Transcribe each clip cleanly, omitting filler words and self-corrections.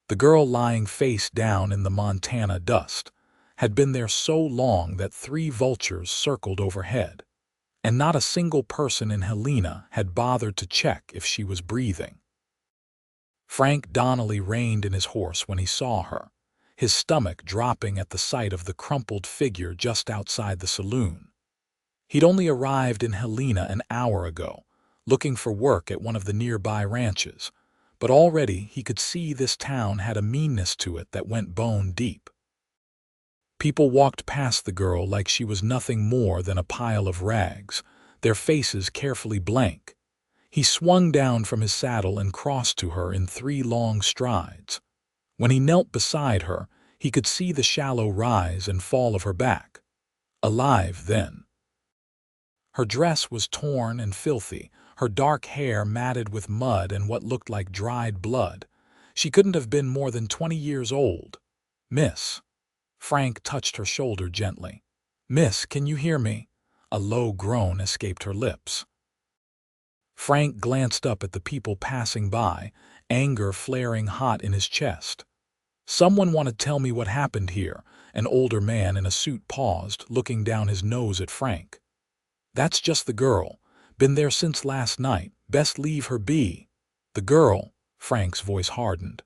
The girl lying face down in the Montana dust had been there so long that 3 vultures circled overhead, and not a single person in Helena had bothered to check if she was breathing. Frank Donnelly reined in his horse when he saw her, his stomach dropping at the sight of the crumpled figure just outside the saloon. He'd only arrived in Helena an hour ago, looking for work at one of the nearby ranches, but already he could see this town had a meanness to it that went bone deep. People walked past the girl like she was nothing more than a pile of rags, their faces carefully blank. He swung down from his saddle and crossed to her in 3 long strides. When he knelt beside her, he could see the shallow rise and fall of her back. Alive, then. Her dress was torn and filthy, her dark hair matted with mud and what looked like dried blood. She couldn't have been more than 20 years old. "Miss." Frank touched her shoulder gently. "Miss, can you hear me?" A low groan escaped her lips. Frank glanced up at the people passing by, anger flaring hot in his chest. "Someone want to tell me what happened here?" An older man in a suit paused, looking down his nose at Frank. "That's just the girl. Been there since last night. Best leave her be." "The girl?" Frank's voice hardened.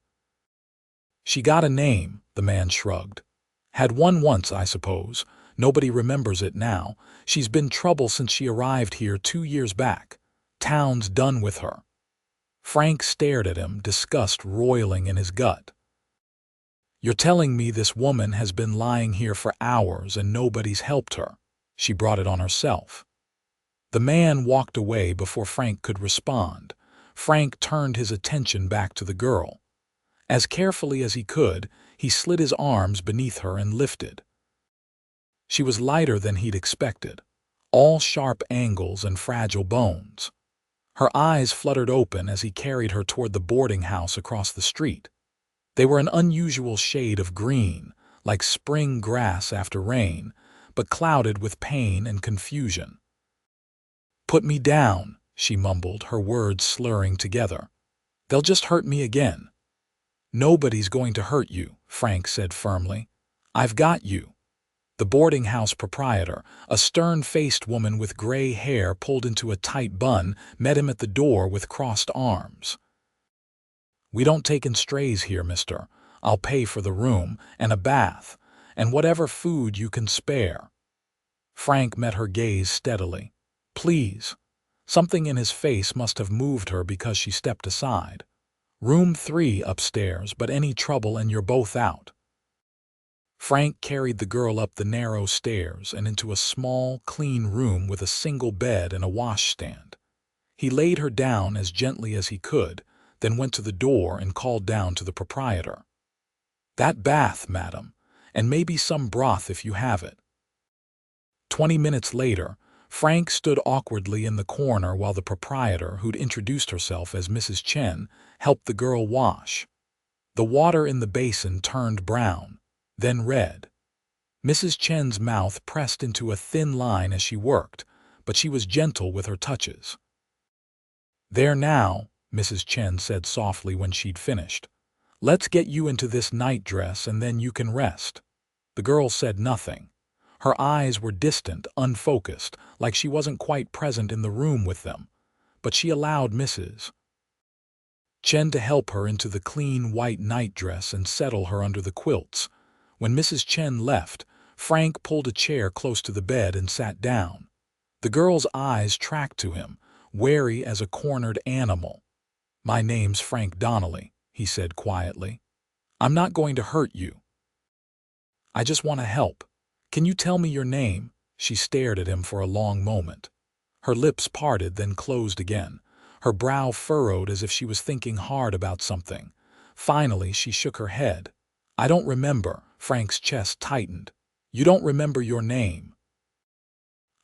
"She got a name," the man shrugged. "Had one once, I suppose. Nobody remembers it now. She's been trouble since she arrived here 2 years back. Town's done with her." Frank stared at him, disgust roiling in his gut. "You're telling me this woman has been lying here for hours and nobody's helped her? She brought it on herself." The man walked away before Frank could respond. Frank turned his attention back to the girl. As carefully as he could, he slid his arms beneath her and lifted. She was lighter than he'd expected, all sharp angles and fragile bones. Her eyes fluttered open as he carried her toward the boarding house across the street. They were an unusual shade of green, like spring grass after rain, but clouded with pain and confusion. "Put me down," she mumbled, her words slurring together. "They'll just hurt me again." "Nobody's going to hurt you," Frank said firmly. "I've got you." The boarding house proprietor, a stern-faced woman with gray hair pulled into a tight bun, met him at the door with crossed arms. "We don't take in strays here, mister. I'll pay for the room, and a bath, and whatever food you can spare." Frank met her gaze steadily. "Please." Something in his face must have moved her because she stepped aside. "Room 3 upstairs, but any trouble and you're both out." Frank carried the girl up the narrow stairs and into a small, clean room with a single bed and a washstand. He laid her down as gently as he could, then went to the door and called down to the proprietor. "That bath, madam, and maybe some broth if you have it." 20 minutes later, Frank stood awkwardly in the corner while the proprietor, who'd introduced herself as Mrs. Chen, helped the girl wash. The water in the basin turned brown, then red. Mrs. Chen's mouth pressed into a thin line as she worked, but she was gentle with her touches. "There now," Mrs. Chen said softly when she'd finished. "Let's get you into this nightdress and then you can rest." The girl said nothing. Her eyes were distant, unfocused, like she wasn't quite present in the room with them, but she allowed Mrs. Chen to help her into the clean white nightdress and settle her under the quilts. When Mrs. Chen left, Frank pulled a chair close to the bed and sat down. The girl's eyes tracked to him, wary as a cornered animal. "My name's Frank Donnelly," he said quietly. "I'm not going to hurt you. I just want to help. Can you tell me your name?" She stared at him for a long moment. Her lips parted, then closed again. Her brow furrowed as if she was thinking hard about something. Finally, she shook her head. "I don't remember." Frank's chest tightened. "You don't remember your name?"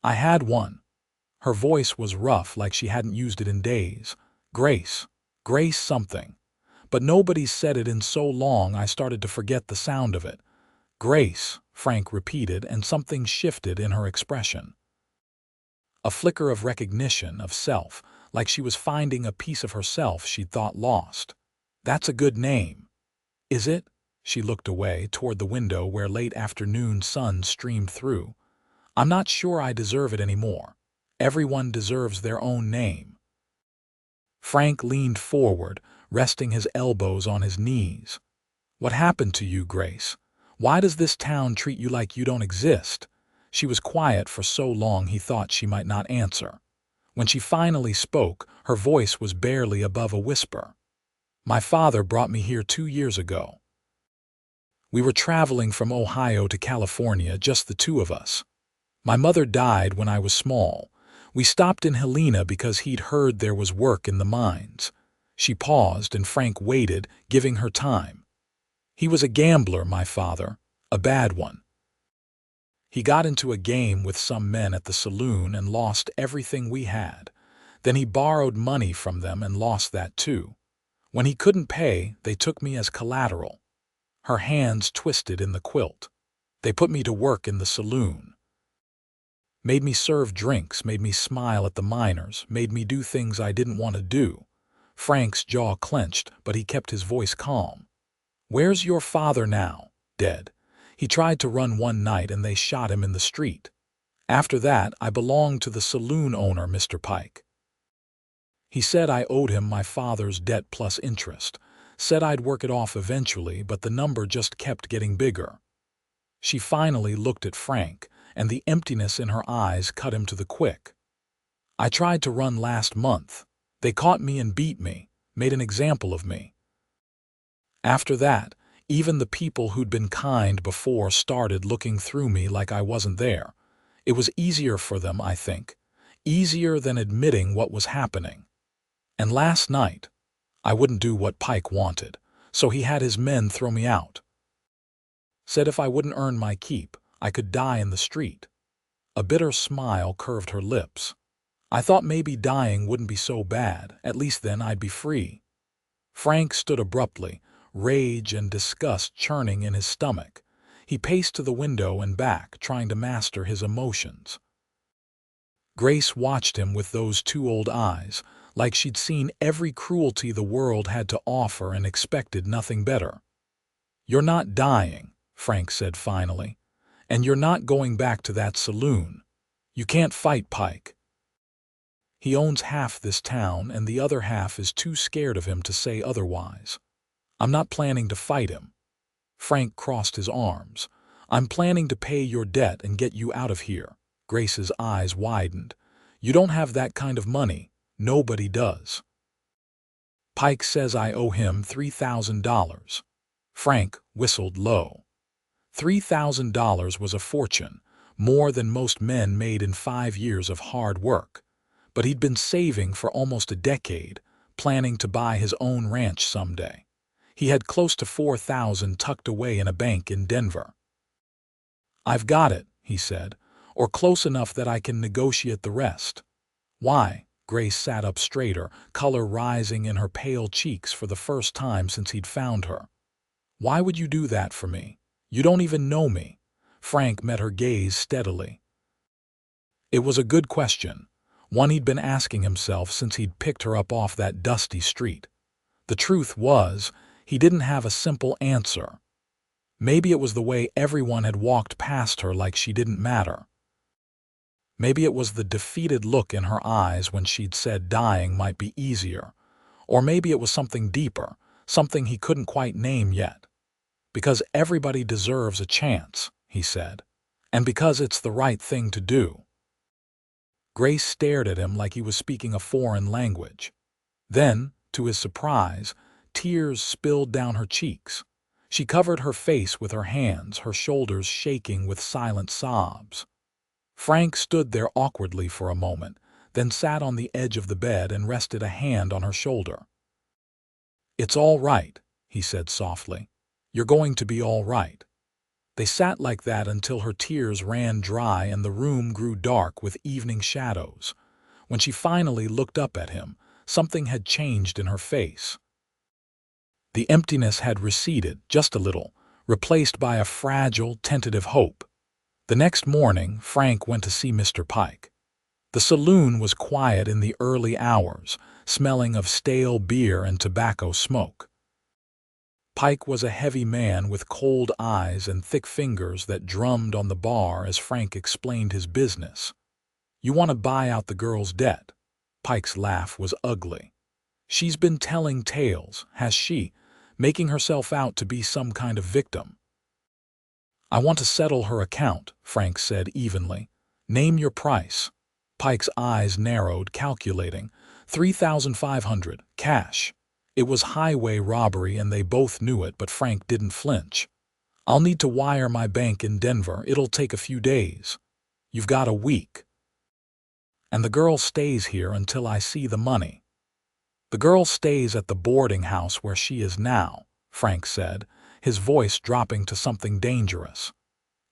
"I had one." Her voice was rough, like she hadn't used it in days. "Grace. Grace something. But nobody's said it in so long I started to forget the sound of it." "Grace," Frank repeated, and something shifted in her expression. A flicker of recognition, of self, like she was finding a piece of herself she'd thought lost. "That's a good name." Is it? She looked away toward the window where late afternoon sun streamed through. I'm not sure I deserve it anymore. Everyone deserves their own name. Frank leaned forward, resting his elbows on his knees. What happened to you, Grace? Why does this town treat you like you don't exist? She was quiet for so long he thought she might not answer. When she finally spoke, her voice was barely above a whisper. My father brought me here 2 years ago. We were traveling from Ohio to California, just the two of us. My mother died when I was small. We stopped in Helena because he'd heard there was work in the mines. She paused and Frank waited, giving her time. He was a gambler, my father, a bad one. He got into a game with some men at the saloon and lost everything we had. Then he borrowed money from them and lost that too. When he couldn't pay, they took me as collateral. Her hands twisted in the quilt. They put me to work in the saloon. Made me serve drinks, made me smile at the miners, made me do things I didn't want to do. Frank's jaw clenched, but he kept his voice calm. Where's your father now? Dead. He tried to run one night and they shot him in the street. After that, I belonged to the saloon owner, Mr. Pike. He said I owed him my father's debt plus interest. Said I'd work it off eventually, but the number just kept getting bigger. She finally looked at Frank, and the emptiness in her eyes cut him to the quick. I tried to run last month. They caught me and beat me, made an example of me. After that, even the people who'd been kind before started looking through me like I wasn't there. It was easier for them, I think. Easier than admitting what was happening. And last night, I wouldn't do what Pike wanted, so he had his men throw me out. Said if I wouldn't earn my keep, I could die in the street. A bitter smile curved her lips. I thought maybe dying wouldn't be so bad, at least then I'd be free. Frank stood abruptly, rage and disgust churning in his stomach. He paced to the window and back, trying to master his emotions. Grace watched him with those two old eyes, like she'd seen every cruelty the world had to offer and expected nothing better. You're not dying, Frank said finally, and you're not going back to that saloon. You can't fight Pike. He owns half this town and the other half is too scared of him to say otherwise. I'm not planning to fight him. Frank crossed his arms. I'm planning to pay your debt and get you out of here. Grace's eyes widened. You don't have that kind of money. Nobody does. Pike says I owe him $3,000. Frank whistled low. $3,000 was a fortune, more than most men made in 5 years of hard work. But he'd been saving for almost a decade, planning to buy his own ranch someday. He had close to $4,000 tucked away in a bank in Denver. I've got it, he said, or close enough that I can negotiate the rest. Why? Grace sat up straighter, color rising in her pale cheeks for the first time since he'd found her. Why would you do that for me? You don't even know me. Frank met her gaze steadily. It was a good question, one he'd been asking himself since he'd picked her up off that dusty street. The truth was, he didn't have a simple answer. Maybe it was the way everyone had walked past her like she didn't matter. Maybe it was the defeated look in her eyes when she'd said dying might be easier. Or maybe it was something deeper, something he couldn't quite name yet. Because everybody deserves a chance, he said, and because it's the right thing to do. Grace stared at him like he was speaking a foreign language. Then, to his surprise, tears spilled down her cheeks. She covered her face with her hands, her shoulders shaking with silent sobs. Frank stood there awkwardly for a moment, then sat on the edge of the bed and rested a hand on her shoulder. It's all right, he said softly. You're going to be all right. They sat like that until her tears ran dry and the room grew dark with evening shadows. When she finally looked up at him, something had changed in her face. The emptiness had receded just a little, replaced by a fragile, tentative hope. The next morning, Frank went to see Mr. Pike. The saloon was quiet in the early hours, smelling of stale beer and tobacco smoke. Pike was a heavy man with cold eyes and thick fingers that drummed on the bar as Frank explained his business. "You want to buy out the girl's debt?" Pike's laugh was ugly. "She's been telling tales, has she, making herself out to be some kind of victim?" "I want to settle her account," Frank said evenly. "Name your price." Pike's eyes narrowed, calculating. 3,500, cash. It was highway robbery and they both knew it, but Frank didn't flinch. "I'll need to wire my bank in Denver. It'll take a few days." "You've got a week." "And the girl stays here until I see the money." "The girl stays at the boarding house where she is now," Frank said, his voice dropping to something dangerous.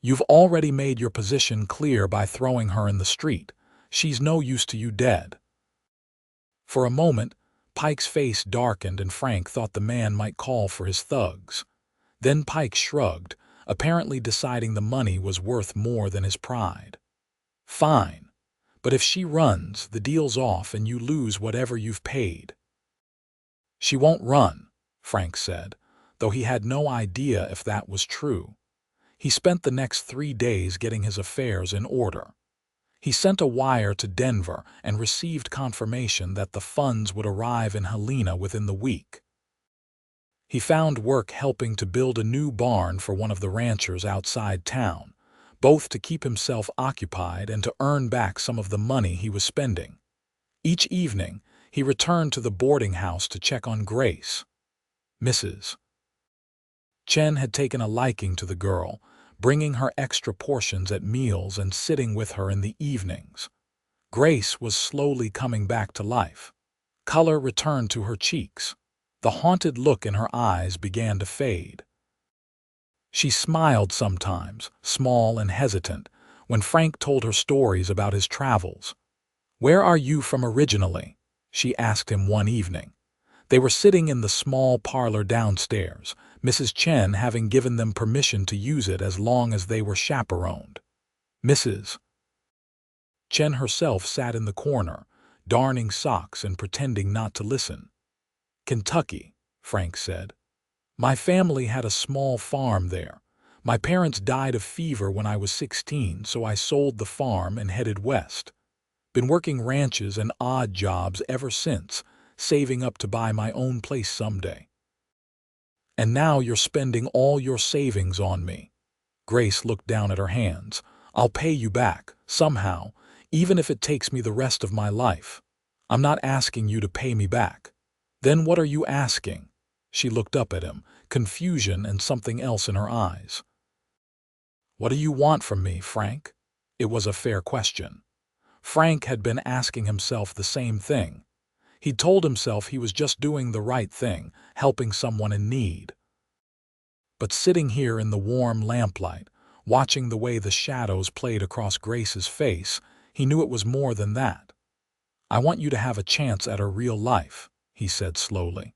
"You've already made your position clear by throwing her in the street. She's no use to you dead." For a moment, Pike's face darkened and Frank thought the man might call for his thugs. Then Pike shrugged, apparently deciding the money was worth more than his pride. "Fine. But if she runs, the deal's off and you lose whatever you've paid." "She won't run," Frank said, though he had no idea if that was true. He spent the next 3 days getting his affairs in order. He sent a wire to Denver and received confirmation that the funds would arrive in Helena within the week. He found work helping to build a new barn for one of the ranchers outside town, both to keep himself occupied and to earn back some of the money he was spending. Each evening, he returned to the boarding house to check on Grace. Mrs. Chen had taken a liking to the girl, bringing her extra portions at meals and sitting with her in the evenings. Grace was slowly coming back to life. Color returned to her cheeks. The haunted look in her eyes began to fade. She smiled sometimes, small and hesitant, when Frank told her stories about his travels. "Where are you from originally?" she asked him one evening. They were sitting in the small parlor downstairs, Mrs. Chen having given them permission to use it as long as they were chaperoned. Mrs. Chen herself sat in the corner, darning socks and pretending not to listen. "Kentucky," Frank said. "My family had a small farm there. My parents died of fever when I was 16, so I sold the farm and headed west. Been working ranches and odd jobs ever since, saving up to buy my own place someday." "And now you're spending all your savings on me." Grace looked down at her hands. "I'll pay you back, somehow, even if it takes me the rest of my life." "I'm not asking you to pay me back." "Then what are you asking?" She looked up at him, confusion and something else in her eyes. "What do you want from me, Frank?" It was a fair question. Frank had been asking himself the same thing. He'd told himself he was just doing the right thing, helping someone in need. But sitting here in the warm lamplight, watching the way the shadows played across Grace's face, he knew it was more than that. "I want you to have a chance at a real life," he said slowly.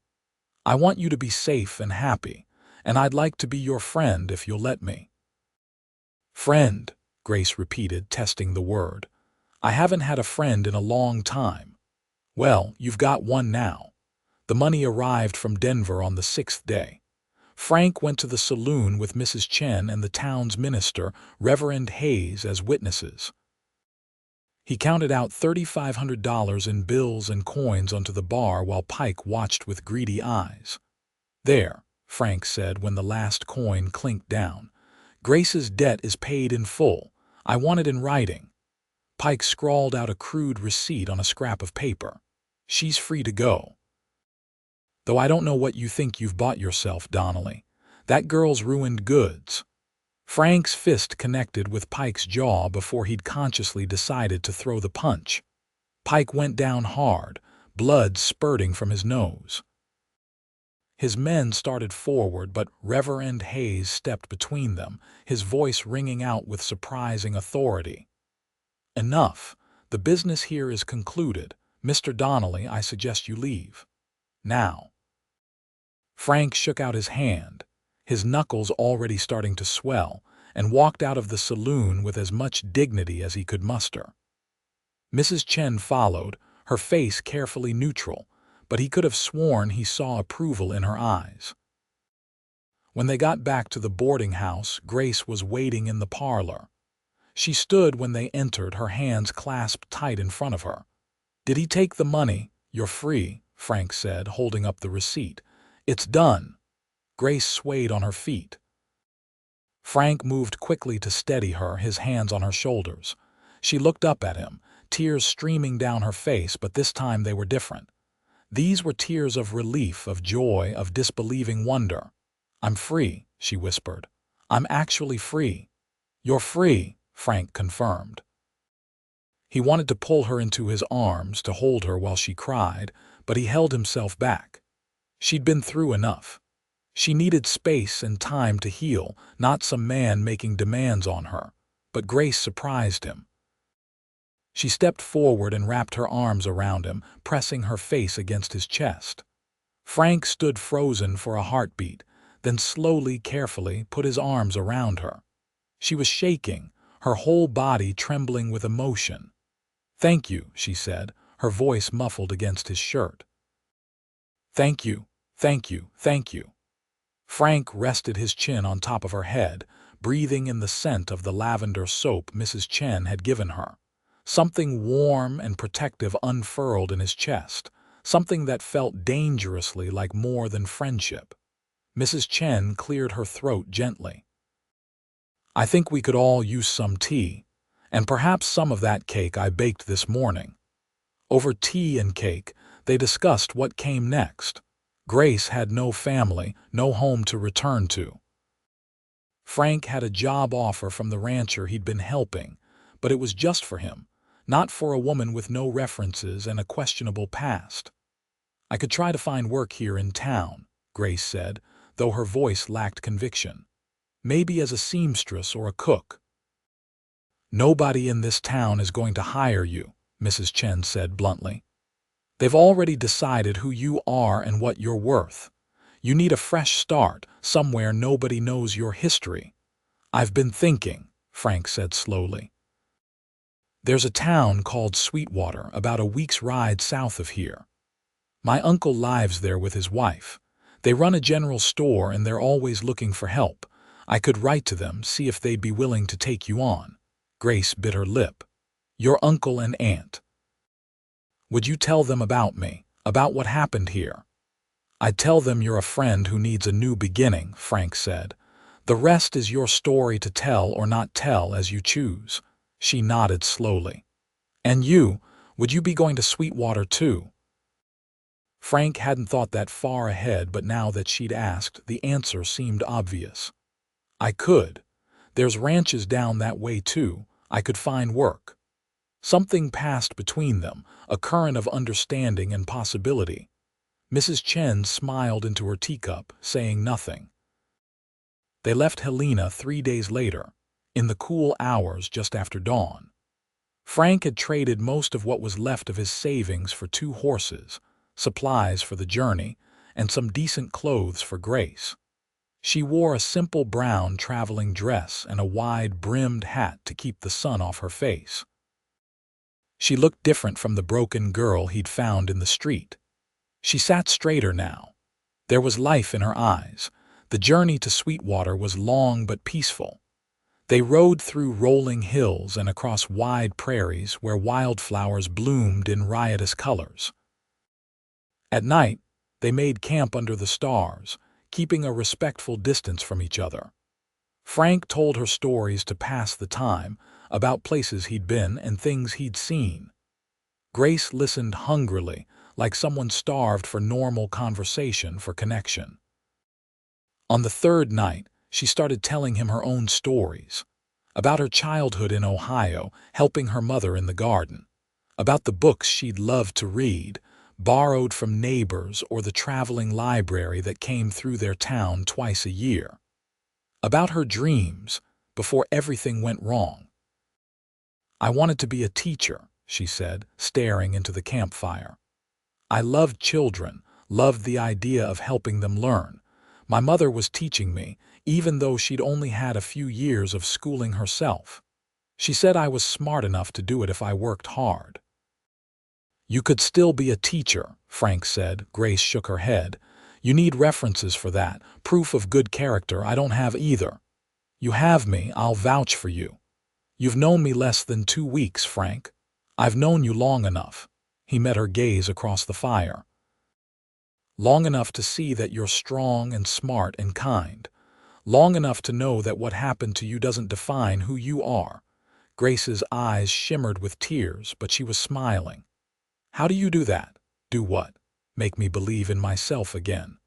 "I want you to be safe and happy, and I'd like to be your friend if you'll let me." "Friend," Grace repeated, testing the word. "I haven't had a friend in a long time." "Well, you've got one now." The money arrived from Denver on the 6th day. Frank went to the saloon with Mrs. Chen and the town's minister, Reverend Hayes, as witnesses. He counted out $3,500 in bills and coins onto the bar while Pike watched with greedy eyes. "There," Frank said when the last coin clinked down. "Grace's debt is paid in full. I want it in writing." Pike scrawled out a crude receipt on a scrap of paper. "She's free to go. Though I don't know what you think you've bought yourself, Donnelly. That girl's ruined goods." Frank's fist connected with Pike's jaw before he'd consciously decided to throw the punch. Pike went down hard, blood spurting from his nose. His men started forward, but Reverend Hayes stepped between them, his voice ringing out with surprising authority. "Enough. The business here is concluded. Mr. Donnelly, I suggest you leave. Now." Frank shook out his hand, his knuckles already starting to swell, and walked out of the saloon with as much dignity as he could muster. Mrs. Chen followed, her face carefully neutral, but he could have sworn he saw approval in her eyes. When they got back to the boarding house, Grace was waiting in the parlor. She stood when they entered, her hands clasped tight in front of her. "Did he take the money?" "You're free," Frank said, holding up the receipt. "It's done." Grace swayed on her feet. Frank moved quickly to steady her, his hands on her shoulders. She looked up at him, tears streaming down her face, but this time they were different. These were tears of relief, of joy, of disbelieving wonder. "I'm free," she whispered. "I'm actually free." "You're free," Frank confirmed. He wanted to pull her into his arms, to hold her while she cried, but he held himself back. She'd been through enough. She needed space and time to heal, not some man making demands on her. But Grace surprised him. She stepped forward and wrapped her arms around him, pressing her face against his chest. Frank stood frozen for a heartbeat, then slowly, carefully put his arms around her. She was shaking, her whole body trembling with emotion. "Thank you," she said, her voice muffled against his shirt. "Thank you, thank you, thank you." Frank rested his chin on top of her head, breathing in the scent of the lavender soap Mrs. Chen had given her. Something warm and protective unfurled in his chest, something that felt dangerously like more than friendship. Mrs. Chen cleared her throat gently. "I think we could all use some tea, and perhaps some of that cake I baked this morning." Over tea and cake, they discussed what came next. Grace had no family, no home to return to. Frank had a job offer from the rancher he'd been helping, but it was just for him, not for a woman with no references and a questionable past. "I could try to find work here in town," Grace said, though her voice lacked conviction. "Maybe as a seamstress or a cook." "Nobody in this town is going to hire you," Mrs. Chen said bluntly. "They've already decided who you are and what you're worth. You need a fresh start, somewhere nobody knows your history." "I've been thinking," Frank said slowly. "There's a town called Sweetwater, about a week's ride south of here. My uncle lives there with his wife. They run a general store and they're always looking for help. I could write to them, see if they'd be willing to take you on." Grace bit her lip. "Your uncle and aunt. Would you tell them about me, about what happened here?" "I'd tell them you're a friend who needs a new beginning," Frank said. "The rest is your story to tell or not tell as you choose." She nodded slowly. "And you, would you be going to Sweetwater too?" Frank hadn't thought that far ahead, but now that she'd asked, the answer seemed obvious. "I could. There's ranches down that way too. I could find work." Something passed between them, a current of understanding and possibility. Mrs. Chen smiled into her teacup, saying nothing. They left Helena 3 days later, in the cool hours just after dawn. Frank had traded most of what was left of his savings for 2 horses, supplies for the journey, and some decent clothes for Grace. She wore a simple brown traveling dress and a wide-brimmed hat to keep the sun off her face. She looked different from the broken girl he'd found in the street. She sat straighter now. There was life in her eyes. The journey to Sweetwater was long but peaceful. They rode through rolling hills and across wide prairies where wildflowers bloomed in riotous colors. At night, they made camp under the stars, keeping a respectful distance from each other. Frank told her stories to pass the time, about places he'd been and things he'd seen. Grace listened hungrily, like someone starved for normal conversation, for connection. On the 3rd night, she started telling him her own stories. About her childhood in Ohio, helping her mother in the garden. About the books she'd loved to read, borrowed from neighbors or the traveling library that came through their town twice a year. About her dreams, before everything went wrong. "I wanted to be a teacher," she said, staring into the campfire. "I loved children, loved the idea of helping them learn. My mother was teaching me, even though she'd only had a few years of schooling herself. She said I was smart enough to do it if I worked hard." "You could still be a teacher," Frank said. Grace shook her head. You need references for that, proof of good character. I don't have either. You have me, I'll vouch for you. You've known me less than 2 weeks, Frank. I've known you long enough. He met her gaze across the fire. Long enough to see that you're strong and smart and kind. Long enough to know that what happened to you doesn't define who you are. Grace's eyes shimmered with tears, but she was smiling. How do you do that? Do what? Make me believe in myself again.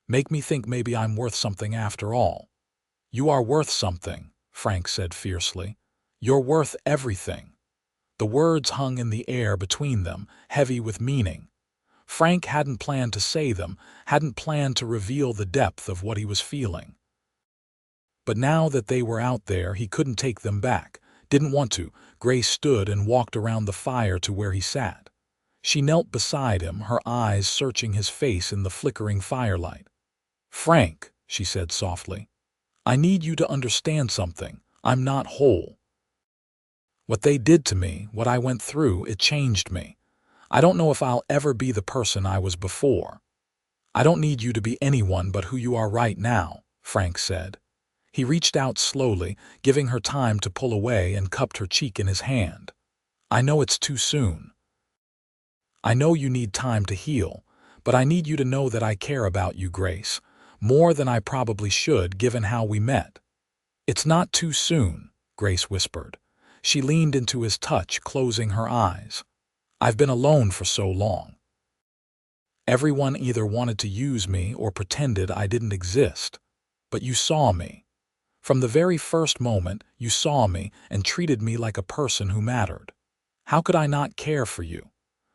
Make me think maybe I'm worth something after all. You are worth something, Frank said fiercely. You're worth everything. The words hung in the air between them, heavy with meaning. Frank hadn't planned to say them, hadn't planned to reveal the depth of what he was feeling. But now that they were out there, he couldn't take them back. Didn't want to. Grace stood and walked around the fire to where he sat. She knelt beside him, her eyes searching his face in the flickering firelight. Frank, she said softly, I need you to understand something. I'm not whole. What they did to me, what I went through, it changed me. I don't know if I'll ever be the person I was before. I don't need you to be anyone but who you are right now, Frank said. He reached out slowly, giving her time to pull away, and cupped her cheek in his hand. I know it's too soon. I know you need time to heal, but I need you to know that I care about you, Grace, more than I probably should given how we met. It's not too soon, Grace whispered. She leaned into his touch, closing her eyes. I've been alone for so long. Everyone either wanted to use me or pretended I didn't exist. But you saw me. From the very first moment, you saw me and treated me like a person who mattered. How could I not care for you?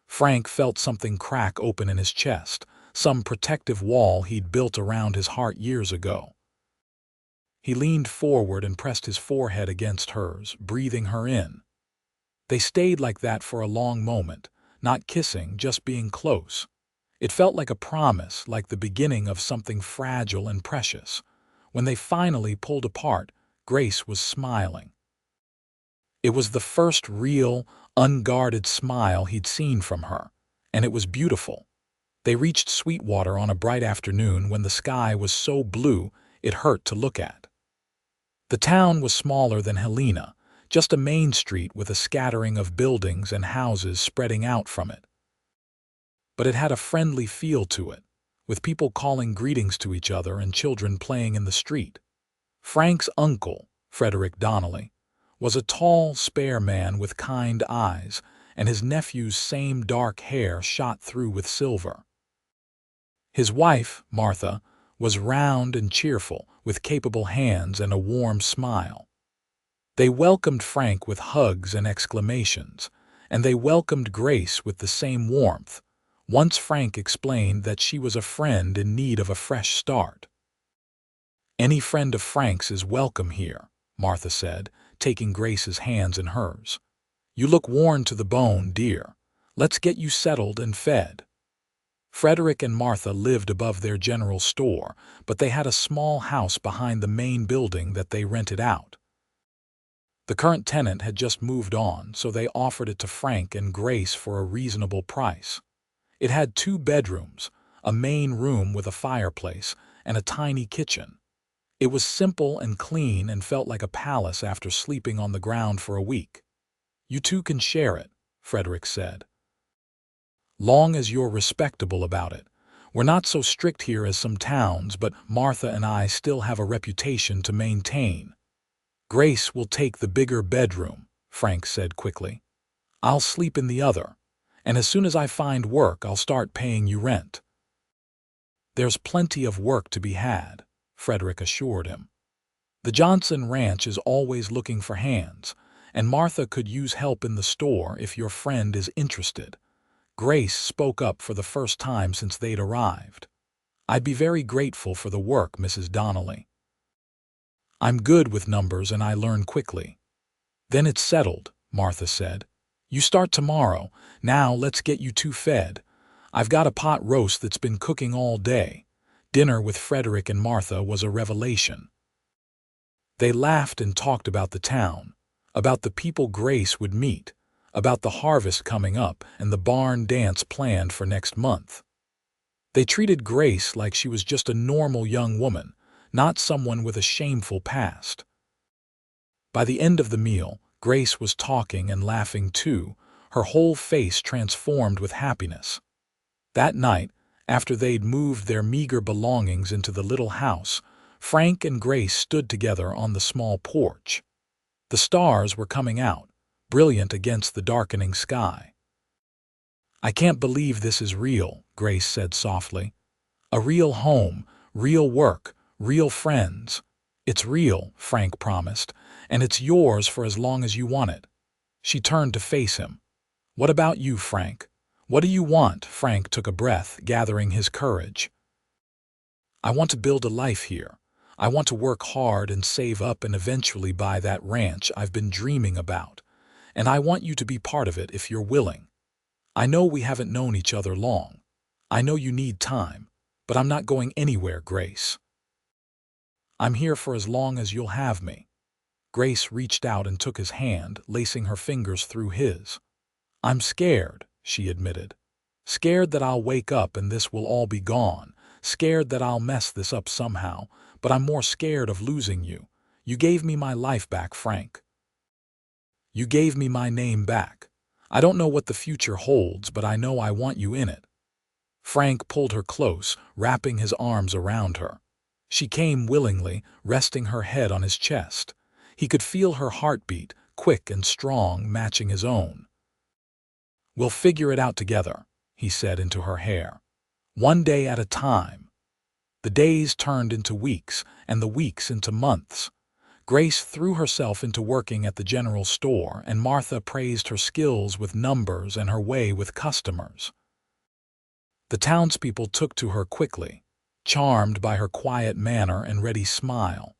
Frank felt something crack open in his chest, some protective wall he'd built around his heart years ago. He leaned forward and pressed his forehead against hers, breathing her in. They stayed like that for a long moment, not kissing, just being close. It felt like a promise, like the beginning of something fragile and precious. When they finally pulled apart, Grace was smiling. It was the first real, unguarded smile he'd seen from her, and it was beautiful. They reached Sweetwater on a bright afternoon when the sky was so blue it hurt to look at. The town was smaller than Helena, just a main street with a scattering of buildings and houses spreading out from it. But it had a friendly feel to it, with people calling greetings to each other and children playing in the street. Frank's uncle, Frederick Donnelly, was a tall, spare man with kind eyes, and his nephew's same dark hair shot through with silver. His wife, Martha, was round and cheerful, with capable hands and a warm smile. They welcomed Frank with hugs and exclamations, and they welcomed Grace with the same warmth. Once Frank explained that she was a friend in need of a fresh start. Any friend of Frank's is welcome here, Martha said, taking Grace's hands in hers. You look worn to the bone, dear. Let's get you settled and fed. Frederick and Martha lived above their general store, but they had a small house behind the main building that they rented out. The current tenant had just moved on, so they offered it to Frank and Grace for a reasonable price. It had 2 bedrooms, a main room with a fireplace, and a tiny kitchen. It was simple and clean and felt like a palace after sleeping on the ground for a week. You two can share it, Frederick said. Long as you're respectable about it. We're not so strict here as some towns, but Martha and I still have a reputation to maintain. Grace will take the bigger bedroom, Frank said quickly. I'll sleep in the other, and as soon as I find work, I'll start paying you rent. There's plenty of work to be had, Frederick assured him. The Johnson Ranch is always looking for hands, and Martha could use help in the store if your friend is interested. Grace spoke up for the first time since they'd arrived. I'd be very grateful for the work, Mrs. Donnelly. I'm good with numbers and I learn quickly. Then it's settled, Martha said. You start tomorrow. Now let's get you two fed. I've got a pot roast that's been cooking all day. Dinner with Frederick and Martha was a revelation. They laughed and talked about the town, about the people Grace would meet, about the harvest coming up and the barn dance planned for next month. They treated Grace like she was just a normal young woman, not someone with a shameful past. By the end of the meal, Grace was talking and laughing too, her whole face transformed with happiness. That night, after they'd moved their meager belongings into the little house, Frank and Grace stood together on the small porch. The stars were coming out, brilliant against the darkening sky. "I can't believe this is real," Grace said softly. "A real home, real work, real friends. It's real," Frank promised, "and it's yours for as long as you want it." She turned to face him. "What about you, Frank? What do you want?" Frank took a breath, gathering his courage. "I want to build a life here. I want to work hard and save up and eventually buy that ranch I've been dreaming about. And I want you to be part of it if you're willing. I know we haven't known each other long. I know you need time, but I'm not going anywhere, Grace. I'm here for as long as you'll have me." Grace reached out and took his hand, lacing her fingers through his. "I'm scared," she admitted. "Scared that I'll wake up and this will all be gone. Scared that I'll mess this up somehow, but I'm more scared of losing you. You gave me my life back, Frank. You gave me my name back. I don't know what the future holds, but I know I want you in it." Frank pulled her close, wrapping his arms around her. She came willingly, resting her head on his chest. He could feel her heartbeat, quick and strong, matching his own. "We'll figure it out together," he said into her hair. "One day at a time." The days turned into weeks, and the weeks into months. Grace threw herself into working at the general store, and Martha praised her skills with numbers and her way with customers. The townspeople took to her quickly, charmed by her quiet manner and ready smile.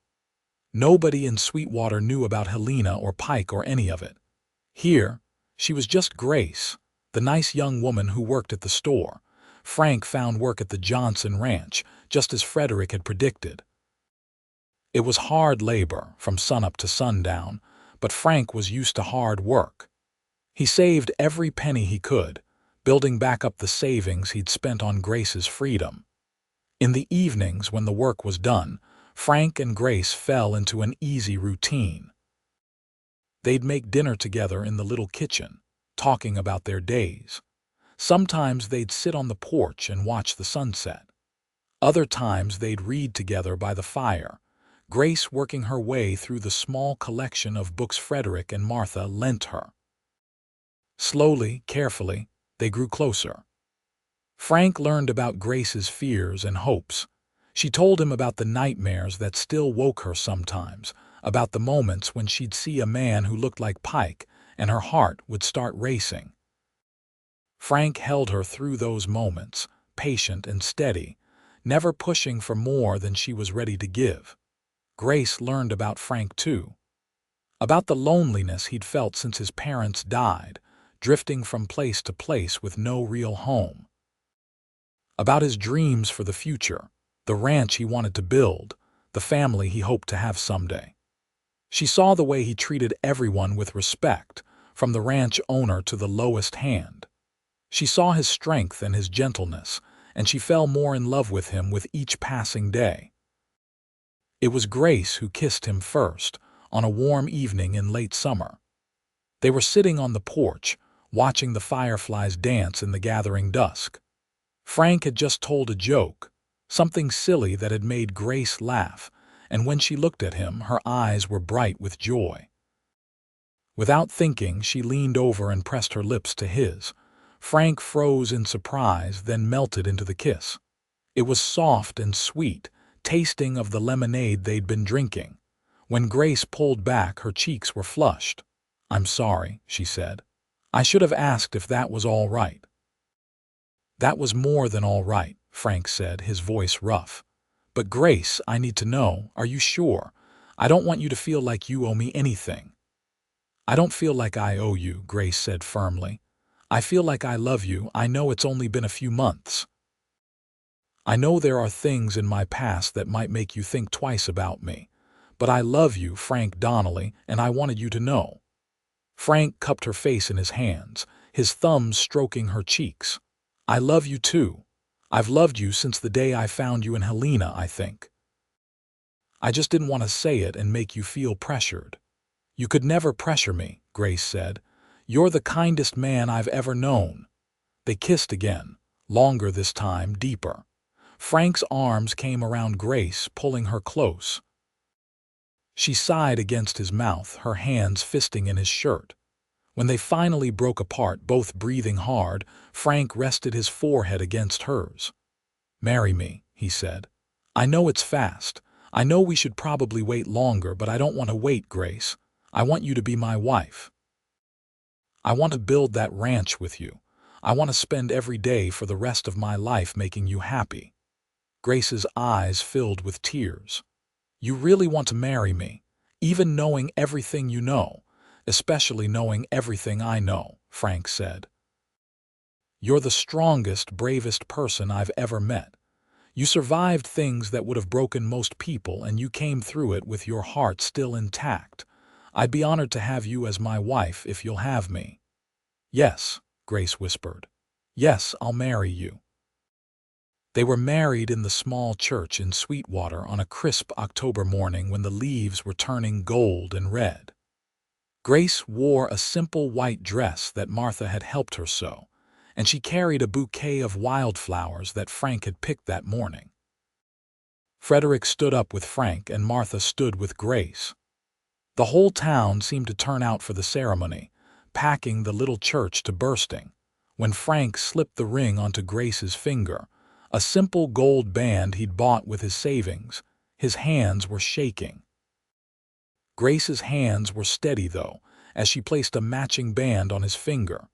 Nobody in Sweetwater knew about Helena or Pike or any of it. Here, she was just Grace, the nice young woman who worked at the store. Frank found work at the Johnson Ranch, just as Frederick had predicted. It was hard labor, from sunup to sundown, but Frank was used to hard work. He saved every penny he could, building back up the savings he'd spent on Grace's freedom. In the evenings, when the work was done, Frank and Grace fell into an easy routine. They'd make dinner together in the little kitchen, talking about their days. Sometimes they'd sit on the porch and watch the sunset. Other times they'd read together by the fire, Grace working her way through the small collection of books Frederick and Martha lent her. Slowly, carefully, they grew closer. Frank learned about Grace's fears and hopes. She told him about the nightmares that still woke her sometimes, about the moments when she'd see a man who looked like Pike and her heart would start racing. Frank held her through those moments, patient and steady, never pushing for more than she was ready to give. Grace learned about Frank too, about the loneliness he'd felt since his parents died, drifting from place to place with no real home. About his dreams for the future, the ranch he wanted to build, the family he hoped to have someday. She saw the way he treated everyone with respect, from the ranch owner to the lowest hand. She saw his strength and his gentleness, and she fell more in love with him with each passing day. It was Grace who kissed him first, on a warm evening in late summer. They were sitting on the porch, watching the fireflies dance in the gathering dusk. Frank had just told a joke, something silly that had made Grace laugh, and when she looked at him, her eyes were bright with joy. Without thinking, she leaned over and pressed her lips to his. Frank froze in surprise, then melted into the kiss. It was soft and sweet, tasting of the lemonade they'd been drinking. When Grace pulled back, her cheeks were flushed. "I'm sorry," she said. "I should have asked if that was all right." "That was more than all right," Frank said, his voice rough. "But Grace, I need to know, are you sure? I don't want you to feel like you owe me anything." "I don't feel like I owe you," Grace said firmly. "I feel like I love you. I know it's only been a few months. I know there are things in my past that might make you think twice about me. But I love you, Frank Donnelly, and I wanted you to know." Frank cupped her face in his hands, his thumbs stroking her cheeks. "I love you too. I've loved you since the day I found you in Helena, I think. I just didn't want to say it and make you feel pressured." "You could never pressure me," Grace said. "You're the kindest man I've ever known." They kissed again, longer this time, deeper. Frank's arms came around Grace, pulling her close. She sighed against his mouth, her hands fisting in his shirt. When they finally broke apart, both breathing hard, Frank rested his forehead against hers. "Marry me," he said. "I know it's fast. I know we should probably wait longer, but I don't want to wait, Grace. I want you to be my wife. I want to build that ranch with you. I want to spend every day for the rest of my life making you happy." Grace's eyes filled with tears. "You really want to marry me, even knowing everything you know, especially knowing everything I know," Frank said. "You're the strongest, bravest person I've ever met. You survived things that would have broken most people, and you came through it with your heart still intact. I'd be honored to have you as my wife if you'll have me." "Yes," Grace whispered. "Yes, I'll marry you." They were married in the small church in Sweetwater on a crisp October morning when the leaves were turning gold and red. Grace wore a simple white dress that Martha had helped her sew, and she carried a bouquet of wildflowers that Frank had picked that morning. Frederick stood up with Frank and Martha stood with Grace. The whole town seemed to turn out for the ceremony, packing the little church to bursting. When Frank slipped the ring onto Grace's finger, a simple gold band he'd bought with his savings, his hands were shaking. Grace's hands were steady, though, as she placed a matching band on his finger.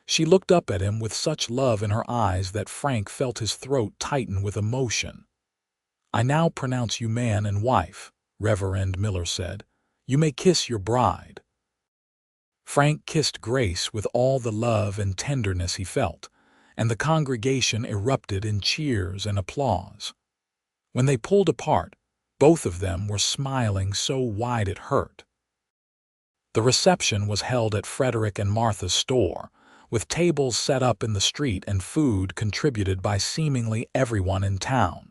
She looked up at him with such love in her eyes that Frank felt his throat tighten with emotion. "I now pronounce you man and wife," Reverend Miller said. "You may kiss your bride." Frank kissed Grace with all the love and tenderness he felt, and the congregation erupted in cheers and applause. When they pulled apart, both of them were smiling so wide it hurt. The reception was held at Frederick and Martha's store, with tables set up in the street and food contributed by seemingly everyone in town.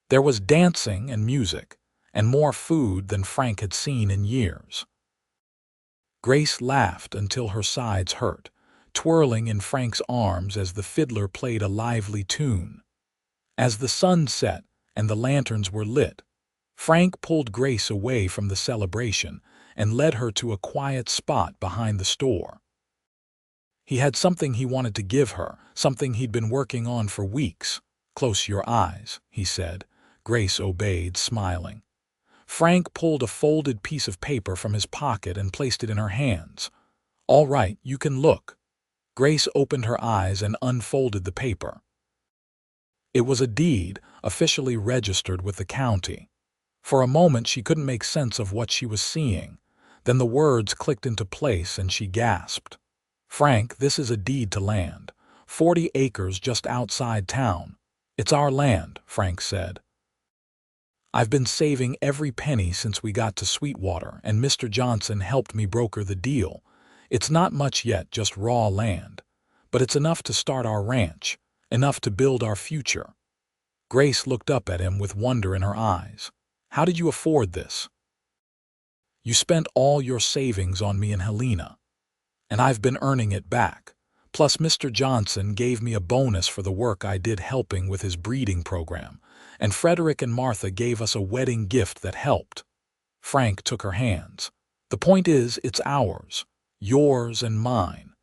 There was dancing and music, and more food than Frank had seen in years. Grace laughed until her sides hurt, twirling in Frank's arms as the fiddler played a lively tune. As the sun set and the lanterns were lit, Frank pulled Grace away from the celebration and led her to a quiet spot behind the store. He had something he wanted to give her, something he'd been working on for weeks. "Close your eyes," he said. Grace obeyed, smiling. Frank pulled a folded piece of paper from his pocket and placed it in her hands. "All right, you can look." Grace opened her eyes and unfolded the paper. It was a deed, officially registered with the county. For a moment she couldn't make sense of what she was seeing. Then the words clicked into place and she gasped. "Frank, this is a deed to land. 40 acres just outside town. It's our land," Frank said. "I've been saving every penny since we got to Sweetwater, and Mr. Johnson helped me broker the deal. It's not much yet, just raw land. But it's enough to start our ranch, enough to build our future." Grace looked up at him with wonder in her eyes. "How did you afford this?" "You spent all your savings on me in Helena, and I've been earning it back. Plus Mr. Johnson gave me a bonus for the work I did helping with his breeding program, and Frederick and Martha gave us a wedding gift that helped." Frank took her hands. "The point is, it's ours, yours and mine.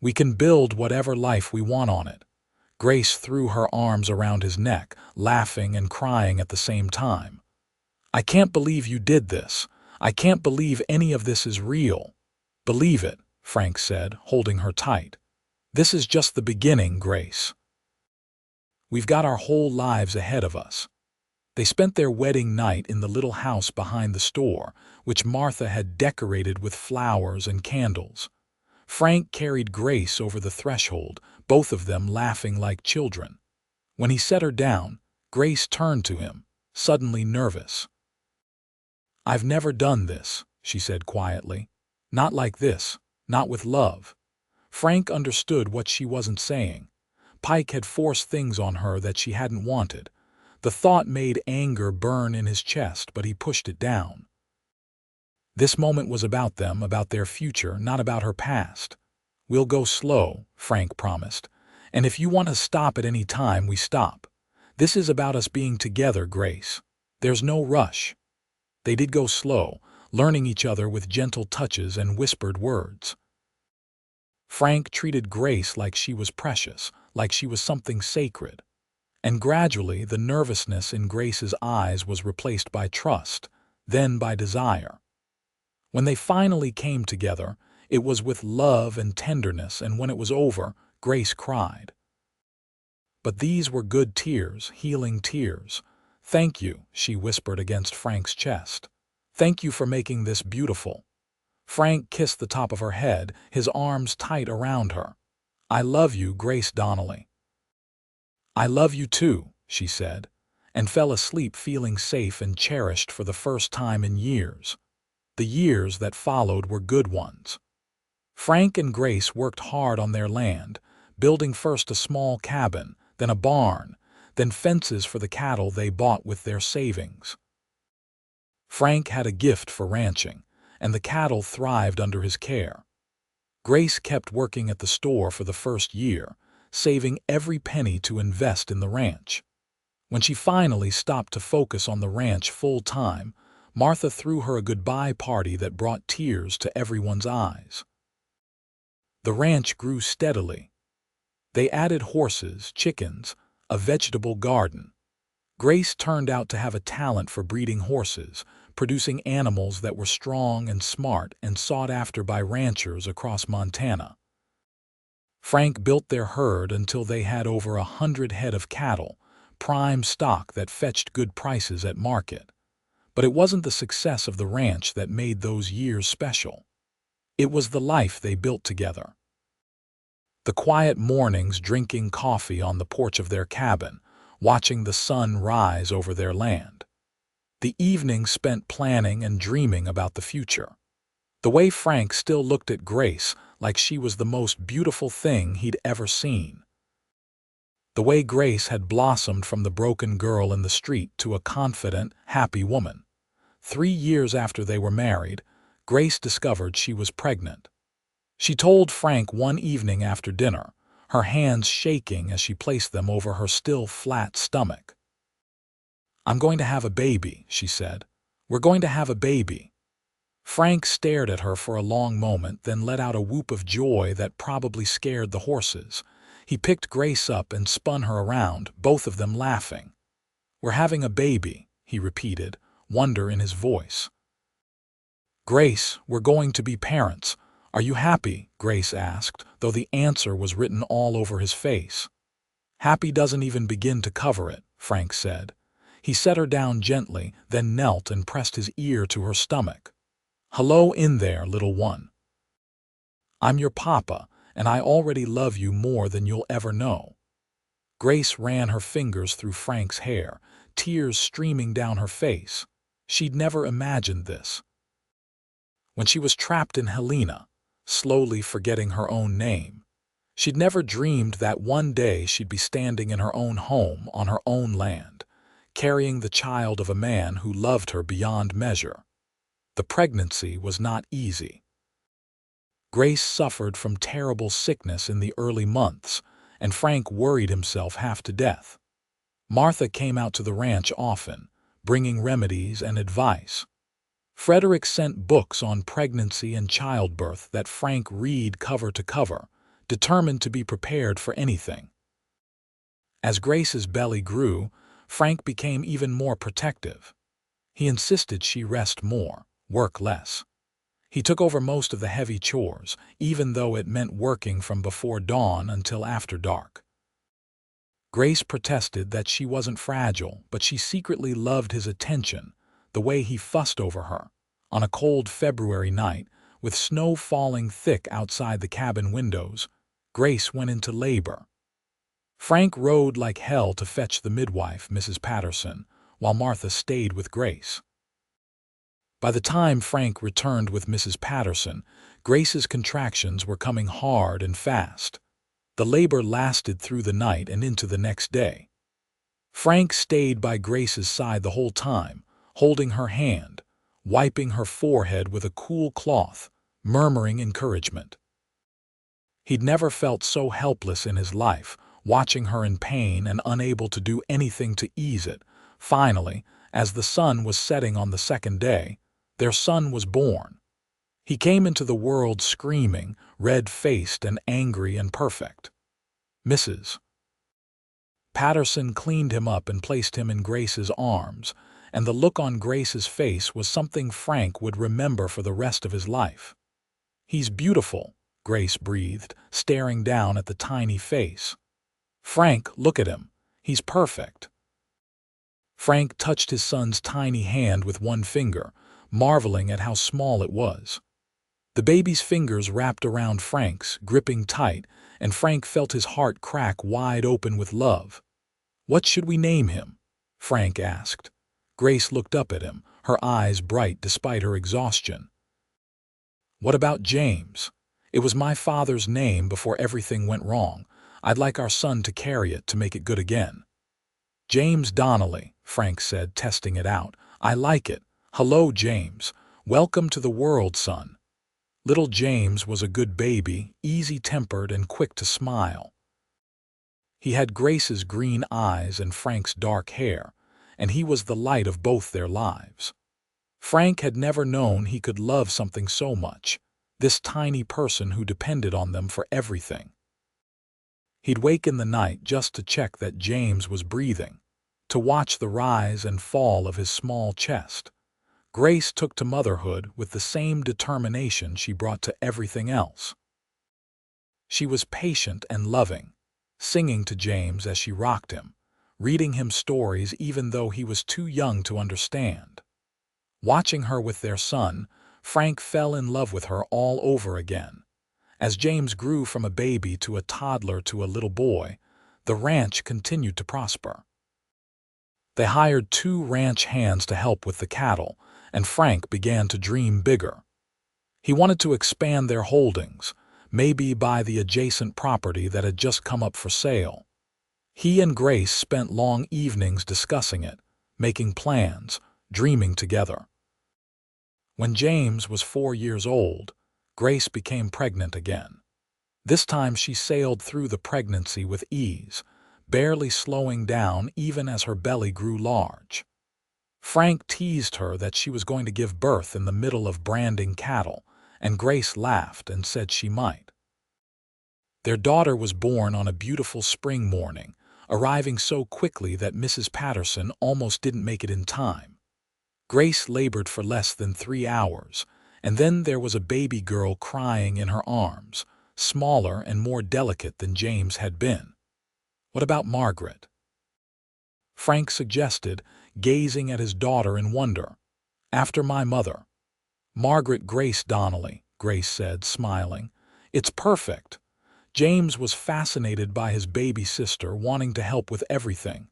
We can build whatever life we want on it." Grace threw her arms around his neck, laughing and crying at the same time. "I can't believe you did this. I can't believe any of this is real." "Believe it," Frank said, holding her tight. "This is just the beginning, Grace. We've got our whole lives ahead of us." They spent their wedding night in the little house behind the store, which Martha had decorated with flowers and candles. Frank carried Grace over the threshold, both of them laughing like children. When he set her down, Grace turned to him, suddenly nervous. "I've never done this," she said quietly. "Not like this, not with love." Frank understood what she wasn't saying, Pike had forced things on her that she hadn't wanted. The thought made anger burn in his chest, but he pushed it down. This moment was about them, about their future, not about her past. "We'll go slow," Frank promised. "And if you want to stop at any time, we stop. This is about us being together, Grace. There's no rush." They did go slow, learning each other with gentle touches and whispered words. Frank treated Grace like she was precious, like she was something sacred. And gradually, the nervousness in Grace's eyes was replaced by trust, then by desire. When they finally came together, it was with love and tenderness, and when it was over, Grace cried. But these were good tears, healing tears. "Thank you," she whispered against Frank's chest. "Thank you for making this beautiful." Frank kissed the top of her head, his arms tight around her. "I love you, Grace Donnelly." "I love you too," she said, and fell asleep feeling safe and cherished for the first time in years. The years that followed were good ones. Frank and Grace worked hard on their land, building first a small cabin, then a barn, then fences for the cattle they bought with their savings. Frank had a gift for ranching, and the cattle thrived under his care. Grace kept working at the store for the first year, saving every penny to invest in the ranch. When she finally stopped to focus on the ranch full-time, Martha threw her a goodbye party that brought tears to everyone's eyes. The ranch grew steadily. They added horses, chickens, a vegetable garden. Grace turned out to have a talent for breeding horses, producing animals that were strong and smart and sought after by ranchers across Montana. Frank built their herd until they had over 100 head of cattle, prime stock that fetched good prices at market. But it wasn't the success of the ranch that made those years special. It was the life they built together. The quiet mornings drinking coffee on the porch of their cabin, watching the sun rise over their land. The evenings spent planning and dreaming about the future. The way Frank still looked at Grace like she was the most beautiful thing he'd ever seen. The way Grace had blossomed from the broken girl in the street to a confident, happy woman. 3 years after they were married, Grace discovered she was pregnant. She told Frank one evening after dinner, her hands shaking as she placed them over her still flat stomach. "I'm going to have a baby," she said. "We're going to have a baby." Frank stared at her for a long moment, then let out a whoop of joy that probably scared the horses. He picked Grace up and spun her around, both of them laughing. "We're having a baby," he repeated, wonder in his voice. "Grace, we're going to be parents. Are you happy?" Grace asked, though the answer was written all over his face. "Happy doesn't even begin to cover it," Frank said. He set her down gently, then knelt and pressed his ear to her stomach. "Hello in there, little one. I'm your papa, and I already love you more than you'll ever know." Grace ran her fingers through Frank's hair, tears streaming down her face. She'd never imagined this. When she was trapped in Helena, slowly forgetting her own name, she'd never dreamed that one day she'd be standing in her own home on her own land, carrying the child of a man who loved her beyond measure. The pregnancy was not easy. Grace suffered from terrible sickness in the early months, and Frank worried himself half to death. Martha came out to the ranch often, bringing remedies and advice. Frederick sent books on pregnancy and childbirth that Frank read cover to cover, determined to be prepared for anything. As Grace's belly grew, Frank became even more protective. He insisted she rest more, work less. He took over most of the heavy chores, even though it meant working from before dawn until after dark. Grace protested that she wasn't fragile, but she secretly loved his attention, the way he fussed over her. On a cold February night, with snow falling thick outside the cabin windows, Grace went into labor. Frank rode like hell to fetch the midwife, Mrs. Patterson, while Martha stayed with Grace. By the time Frank returned with Mrs. Patterson, Grace's contractions were coming hard and fast. The labor lasted through the night and into the next day. Frank stayed by Grace's side the whole time, holding her hand, wiping her forehead with a cool cloth, murmuring encouragement. He'd never felt so helpless in his life, watching her in pain and unable to do anything to ease it. Finally, as the sun was setting on the second day, their son was born. He came into the world screaming, red-faced and angry and perfect. Mrs. Patterson cleaned him up and placed him in Grace's arms, and the look on Grace's face was something Frank would remember for the rest of his life. "He's beautiful," Grace breathed, staring down at the tiny face. "Frank, look at him. He's perfect." Frank touched his son's tiny hand with one finger, marveling at how small it was. The baby's fingers wrapped around Frank's, gripping tight, and Frank felt his heart crack wide open with love. "What should we name him?" Frank asked. Grace looked up at him, her eyes bright despite her exhaustion. "What about James? It was my father's name before everything went wrong. I'd like our son to carry it to make it good again." "James Donnelly," Frank said, testing it out. "I like it. Hello, James. Welcome to the world, son." Little James was a good baby, easy-tempered and quick to smile. He had Grace's green eyes and Frank's dark hair, and he was the light of both their lives. Frank had never known he could love something so much, this tiny person who depended on them for everything. He'd wake in the night just to check that James was breathing, to watch the rise and fall of his small chest. Grace took to motherhood with the same determination she brought to everything else. She was patient and loving, singing to James as she rocked him, reading him stories even though he was too young to understand. Watching her with their son, Frank fell in love with her all over again. As James grew from a baby to a toddler to a little boy, the ranch continued to prosper. They hired 2 ranch hands to help with the cattle, and Frank began to dream bigger. He wanted to expand their holdings, maybe buy the adjacent property that had just come up for sale. He and Grace spent long evenings discussing it, making plans, dreaming together. When James was 4 years old, Grace became pregnant again. This time she sailed through the pregnancy with ease, barely slowing down even as her belly grew large. Frank teased her that she was going to give birth in the middle of branding cattle, and Grace laughed and said she might. Their daughter was born on a beautiful spring morning, arriving so quickly that Mrs. Patterson almost didn't make it in time. Grace labored for less than 3 hours, and then there was a baby girl crying in her arms, smaller and more delicate than James had been. "What about Margaret?" Frank suggested, gazing at his daughter in wonder. "After my mother." "Margaret Grace Donnelly," Grace said, smiling. "It's perfect." James was fascinated by his baby sister, wanting to help with everything.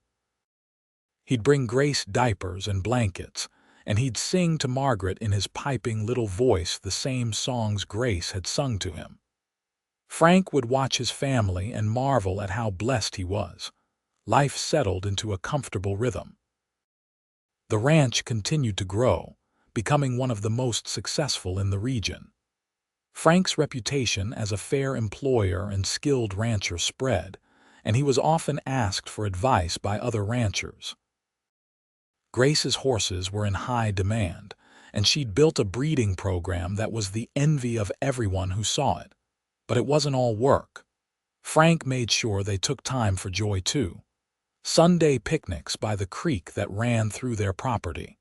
He'd bring Grace diapers and blankets, and he'd sing to Margaret in his piping little voice the same songs Grace had sung to him. Frank would watch his family and marvel at how blessed he was. Life settled into a comfortable rhythm. The ranch continued to grow, becoming one of the most successful in the region. Frank's reputation as a fair employer and skilled rancher spread, and he was often asked for advice by other ranchers. Grace's horses were in high demand, and she'd built a breeding program that was the envy of everyone who saw it. But it wasn't all work. Frank made sure they took time for joy too. Sunday picnics by the creek that ran through their property.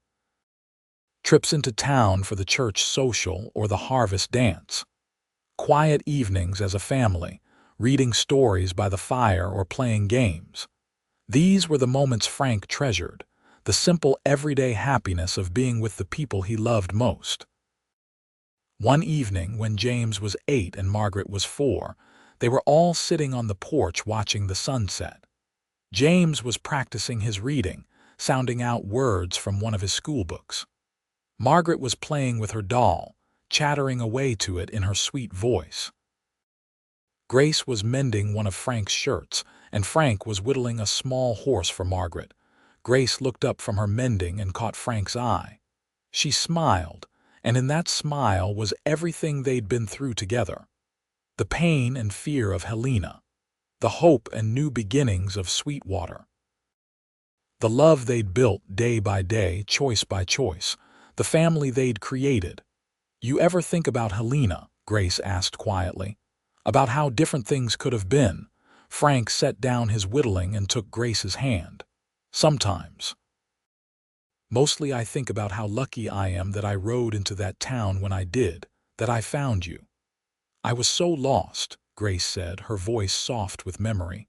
Trips into town for the church social or the harvest dance. Quiet evenings as a family, reading stories by the fire or playing games. These were the moments Frank treasured, the simple everyday happiness of being with the people he loved most. One evening, when James was 8 and Margaret was 4, they were all sitting on the porch watching the sunset. James was practicing his reading, sounding out words from one of his school books. Margaret was playing with her doll, chattering away to it in her sweet voice. Grace was mending one of Frank's shirts, and Frank was whittling a small horse for Margaret. Grace looked up from her mending and caught Frank's eye. She smiled, and in that smile was everything they'd been through together. The pain and fear of Helena, the hope and new beginnings of Sweetwater, the love they'd built day by day, choice by choice, the family they'd created. "You ever think about Helena?" Grace asked quietly. "About how different things could have been?" Frank set down his whittling and took Grace's hand. "Sometimes. Mostly I think about how lucky I am that I rode into that town when I did, that I found you." "I was so lost," Grace said, her voice soft with memory.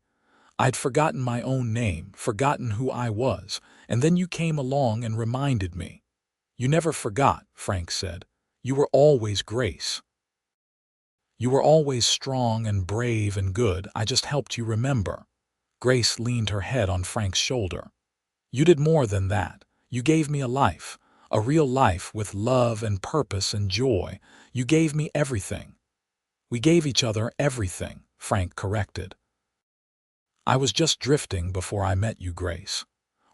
"I'd forgotten my own name, forgotten who I was, and then you came along and reminded me." "You never forgot," Frank said. "You were always Grace. You were always strong and brave and good. I just helped you remember." Grace leaned her head on Frank's shoulder. "You did more than that. You gave me a real life with love and purpose and joy. You gave me everything." "We gave each other everything," Frank corrected. "I was just drifting before I met you, Grace.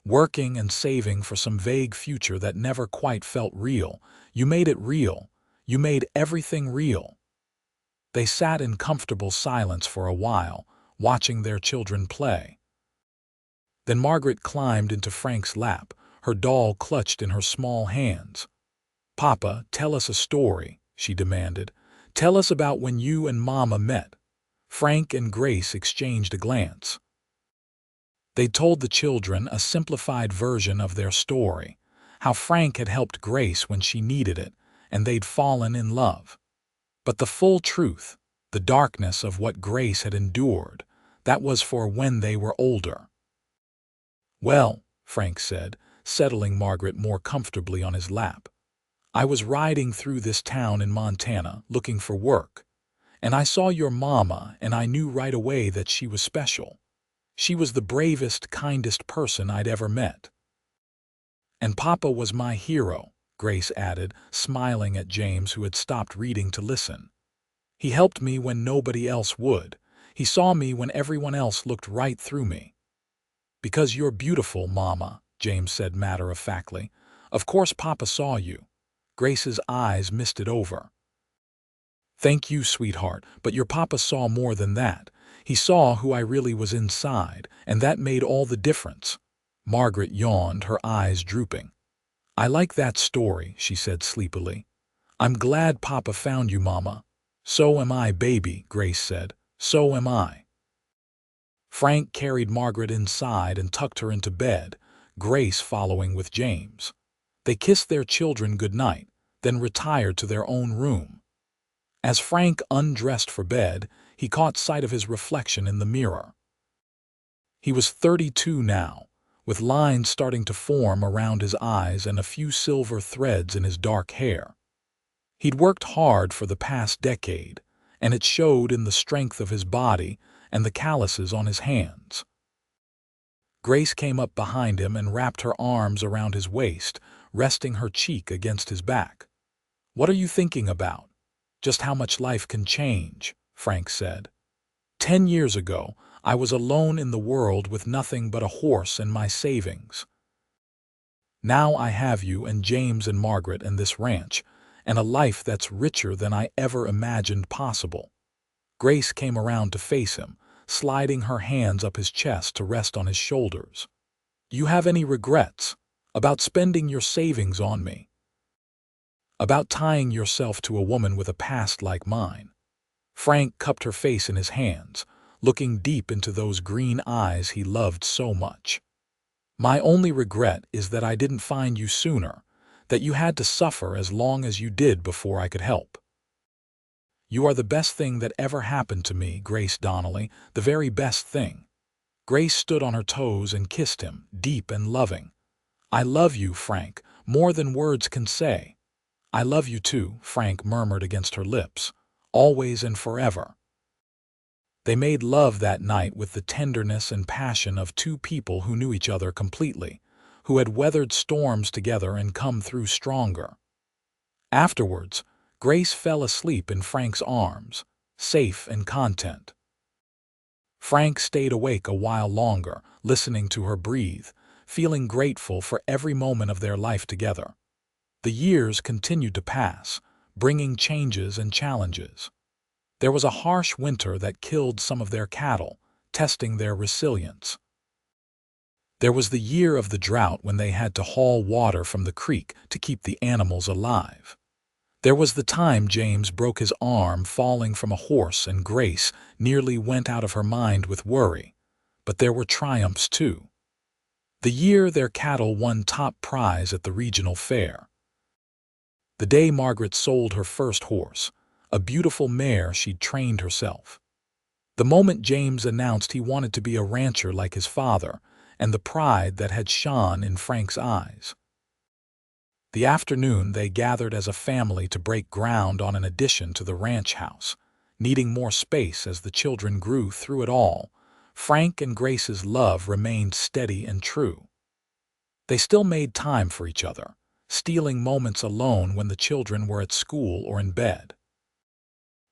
Working and saving for some vague future that never quite felt real. You made it real. You made everything real." They sat in comfortable silence for a while, watching their children play. Then Margaret climbed into Frank's lap, her doll clutched in her small hands. "Papa, tell us a story," she demanded. "Tell us about when you and Mama met." Frank and Grace exchanged a glance. They told the children a simplified version of their story, how Frank had helped Grace when she needed it, and they'd fallen in love. But the full truth, the darkness of what Grace had endured, that was for when they were older. "Well," Frank said, settling Margaret more comfortably on his lap, "I was riding through this town in Montana looking for work, and I saw your mama, and I knew right away that she was special. She was the bravest, kindest person I'd ever met. And Papa was my hero," Grace added, smiling at James, who had stopped reading to listen. "He helped me when nobody else would. He saw me when everyone else looked right through me." "Because you're beautiful, Mama," James said matter-of-factly. "Of course Papa saw you." Grace's eyes misted over. "Thank you, sweetheart, but your Papa saw more than that. He saw who I really was inside, and that made all the difference." Margaret yawned, her eyes drooping. "I like that story," she said sleepily. "I'm glad Papa found you, Mama." "So am I, baby," Grace said. "So am I." Frank carried Margaret inside and tucked her into bed, Grace following with James. They kissed their children goodnight, then retired to their own room. As Frank undressed for bed, he caught sight of his reflection in the mirror. He was 32 now, with lines starting to form around his eyes and a few silver threads in his dark hair. He'd worked hard for the past decade, and it showed in the strength of his body and the calluses on his hands. Grace came up behind him and wrapped her arms around his waist, resting her cheek against his back. "What are you thinking about?" "Just how much life can change," Frank said. 10 years ago, I was alone in the world with nothing but a horse and my savings. Now I have you and James and Margaret and this ranch, and a life that's richer than I ever imagined possible." Grace came around to face him, sliding her hands up his chest to rest on his shoulders. "You have any regrets about spending your savings on me? About tying yourself to a woman with a past like mine?" Frank cupped her face in his hands, looking deep into those green eyes he loved so much. "My only regret is that I didn't find you sooner, that you had to suffer as long as you did before I could help. You are the best thing that ever happened to me, Grace Donnelly, the very best thing." Grace stood on her toes and kissed him, deep and loving. "I love you, Frank, more than words can say." "I love you too," Frank murmured against her lips, "always and forever." They made love that night with the tenderness and passion of two people who knew each other completely, who had weathered storms together and come through stronger. Afterwards, Grace fell asleep in Frank's arms, safe and content. Frank stayed awake a while longer, listening to her breathe, feeling grateful for every moment of their life together. The years continued to pass, bringing changes and challenges. There was a harsh winter that killed some of their cattle, testing their resilience. There was the year of the drought when they had to haul water from the creek to keep the animals alive. There was the time James broke his arm falling from a horse and Grace nearly went out of her mind with worry. But there were triumphs too. The year their cattle won top prize at the regional fair. The day Margaret sold her first horse, a beautiful mare she'd trained herself. The moment James announced he wanted to be a rancher like his father, and the pride that had shone in Frank's eyes. The afternoon they gathered as a family to break ground on an addition to the ranch house. Needing more space as the children grew through it all, Frank and Grace's love remained steady and true. They still made time for each other, stealing moments alone when the children were at school or in bed.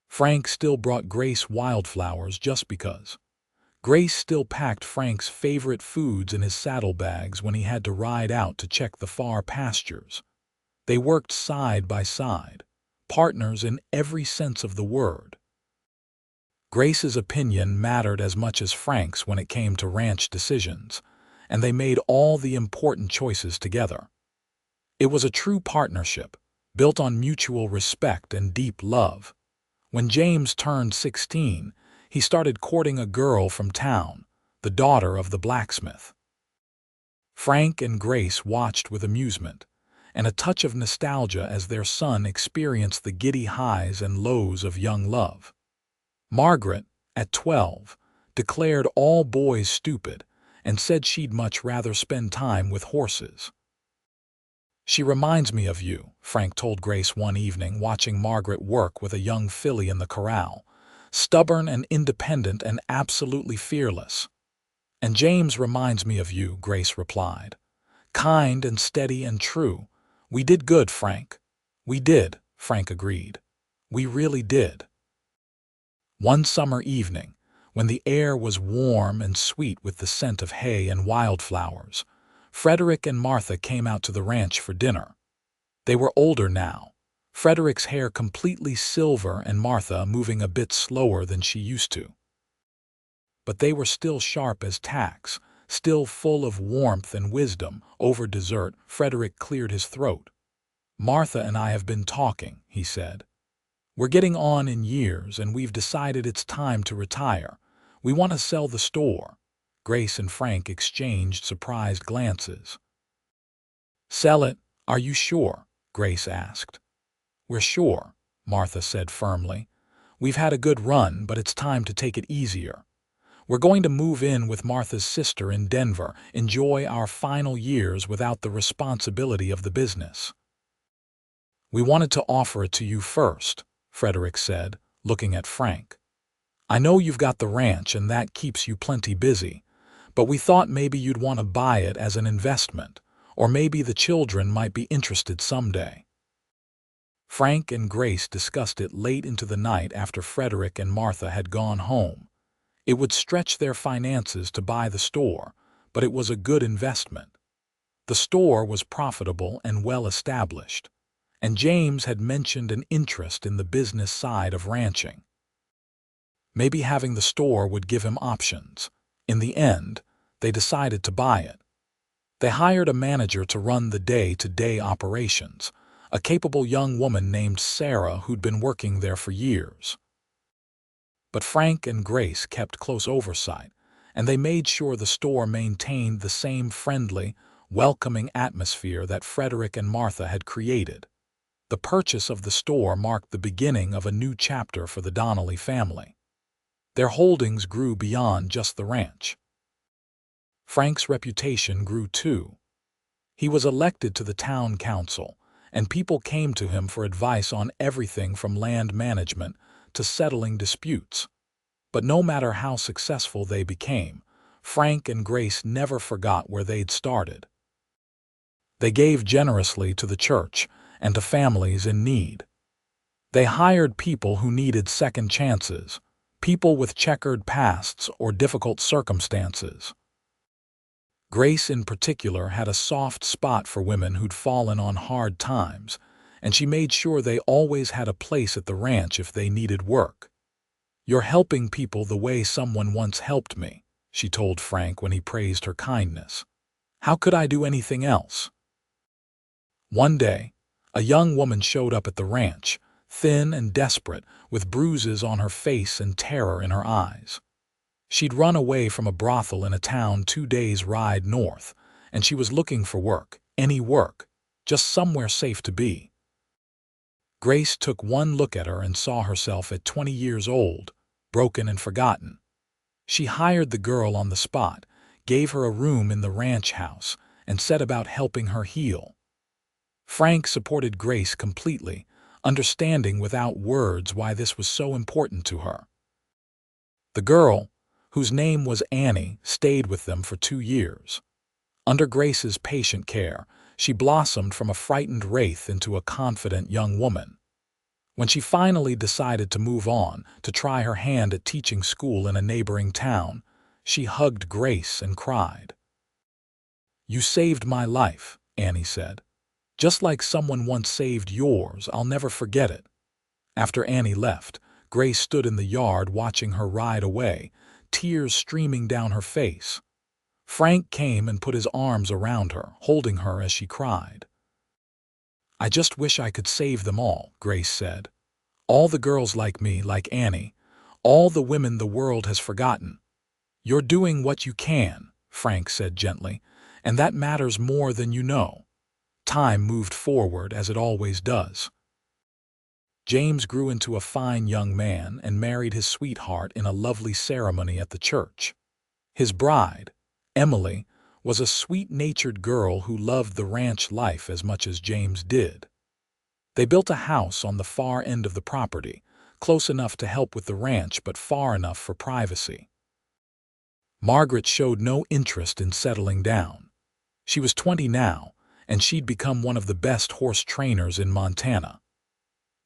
Frank still brought Grace wildflowers just because. Grace still packed Frank's favorite foods in his saddlebags when he had to ride out to check the far pastures. They worked side by side, partners in every sense of the word. Grace's opinion mattered as much as Frank's when it came to ranch decisions, and they made all the important choices together. It was a true partnership, built on mutual respect and deep love. When James turned 16, he started courting a girl from town, the daughter of the blacksmith. Frank and Grace watched with amusement, and a touch of nostalgia as their son experienced the giddy highs and lows of young love. Margaret, at 12, declared all boys stupid and said she'd much rather spend time with horses. "She reminds me of you," Frank told Grace one evening watching Margaret work with a young filly in the corral. "Stubborn and independent and absolutely fearless." "And James reminds me of you," Grace replied. "Kind and steady and true. We did good, Frank." "We did," Frank agreed. "We really did." One summer evening, when the air was warm and sweet with the scent of hay and wildflowers, Frederick and Martha came out to the ranch for dinner. They were older now, Frederick's hair completely silver and Martha moving a bit slower than she used to. But they were still sharp as tacks, still full of warmth and wisdom. Over dessert, Frederick cleared his throat. "Martha and I have been talking," he said. "We're getting on in years and we've decided it's time to retire. We want to sell the store." Grace and Frank exchanged surprised glances. "Sell it? Are you sure?" Grace asked. "We're sure," Martha said firmly. "We've had a good run, but it's time to take it easier. We're going to move in with Martha's sister in Denver, enjoy our final years without the responsibility of the business." "We wanted to offer it to you first," Frederick said, looking at Frank. "I know you've got the ranch and that keeps you plenty busy, but we thought maybe you'd want to buy it as an investment, or maybe the children might be interested someday." Frank and Grace discussed it late into the night after Frederick and Martha had gone home. It would stretch their finances to buy the store, but it was a good investment. The store was profitable and well established, and James had mentioned an interest in the business side of ranching. Maybe having the store would give him options. In the end, they decided to buy it. They hired a manager to run the day-to-day operations, a capable young woman named Sarah who'd been working there for years. But Frank and Grace kept close oversight, and they made sure the store maintained the same friendly, welcoming atmosphere that Frederick and Martha had created. The purchase of the store marked the beginning of a new chapter for the Donnelly family. Their holdings grew beyond just the ranch. Frank's reputation grew too. He was elected to the town council, and people came to him for advice on everything from land management to settling disputes. But no matter how successful they became, Frank and Grace never forgot where they'd started. They gave generously to the church and to families in need. They hired people who needed second chances, people with checkered pasts or difficult circumstances. Grace, in particular, had a soft spot for women who'd fallen on hard times, and she made sure they always had a place at the ranch if they needed work. "You're helping people the way someone once helped me," she told Frank when he praised her kindness. "How could I do anything else?" One day, a young woman showed up at the ranch, thin and desperate, with bruises on her face and terror in her eyes. She'd run away from a brothel in a town 2 days' ride north, and she was looking for work, any work, just somewhere safe to be. Grace took one look at her and saw herself at 20 years old, broken and forgotten. She hired the girl on the spot, gave her a room in the ranch house, and set about helping her heal. Frank supported Grace completely, understanding without words why this was so important to her. The girl, whose name was Annie, stayed with them for 2 years. Under Grace's patient care, she blossomed from a frightened wraith into a confident young woman. When she finally decided to move on, to try her hand at teaching school in a neighboring town, she hugged Grace and cried. "You saved my life," Annie said. "Just like someone once saved yours, I'll never forget it." After Annie left, Grace stood in the yard watching her ride away, tears streaming down her face. Frank came and put his arms around her, holding her as she cried. "I just wish I could save them all," Grace said. "All the girls like me, like Annie, all the women the world has forgotten." "You're doing what you can," Frank said gently, "and that matters more than you know." Time moved forward as it always does. James grew into a fine young man and married his sweetheart in a lovely ceremony at the church. His bride, Emily, was a sweet-natured girl who loved the ranch life as much as James did. They built a house on the far end of the property, close enough to help with the ranch but far enough for privacy. Margaret showed no interest in settling down. She was 20 now, and she'd become one of the best horse trainers in Montana.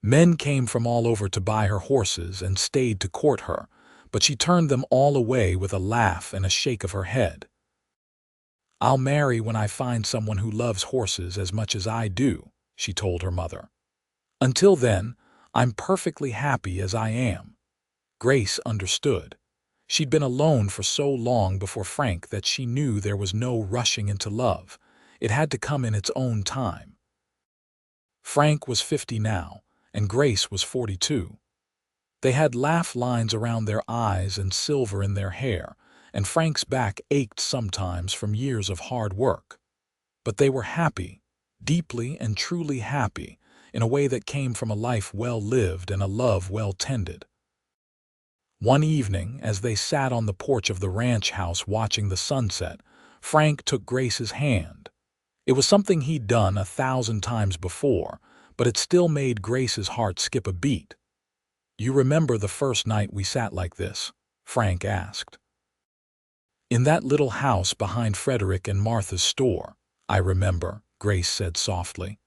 Men came from all over to buy her horses and stayed to court her, but she turned them all away with a laugh and a shake of her head. "I'll marry when I find someone who loves horses as much as I do," she told her mother. "Until then, I'm perfectly happy as I am." Grace understood. She'd been alone for so long before Frank that she knew there was no rushing into love. It had to come in its own time. Frank was 50 now, and Grace was 42. They had laugh lines around their eyes and silver in their hair, and Frank's back ached sometimes from years of hard work. But they were happy, deeply and truly happy, in a way that came from a life well lived and a love well tended. One evening, as they sat on the porch of the ranch house watching the sunset, Frank took Grace's hand. It was something he'd done 1,000 times before, but it still made Grace's heart skip a beat. "You remember the first night we sat like this?" Frank asked. "In that little house behind Frederick and Martha's store." "I remember," Grace said softly.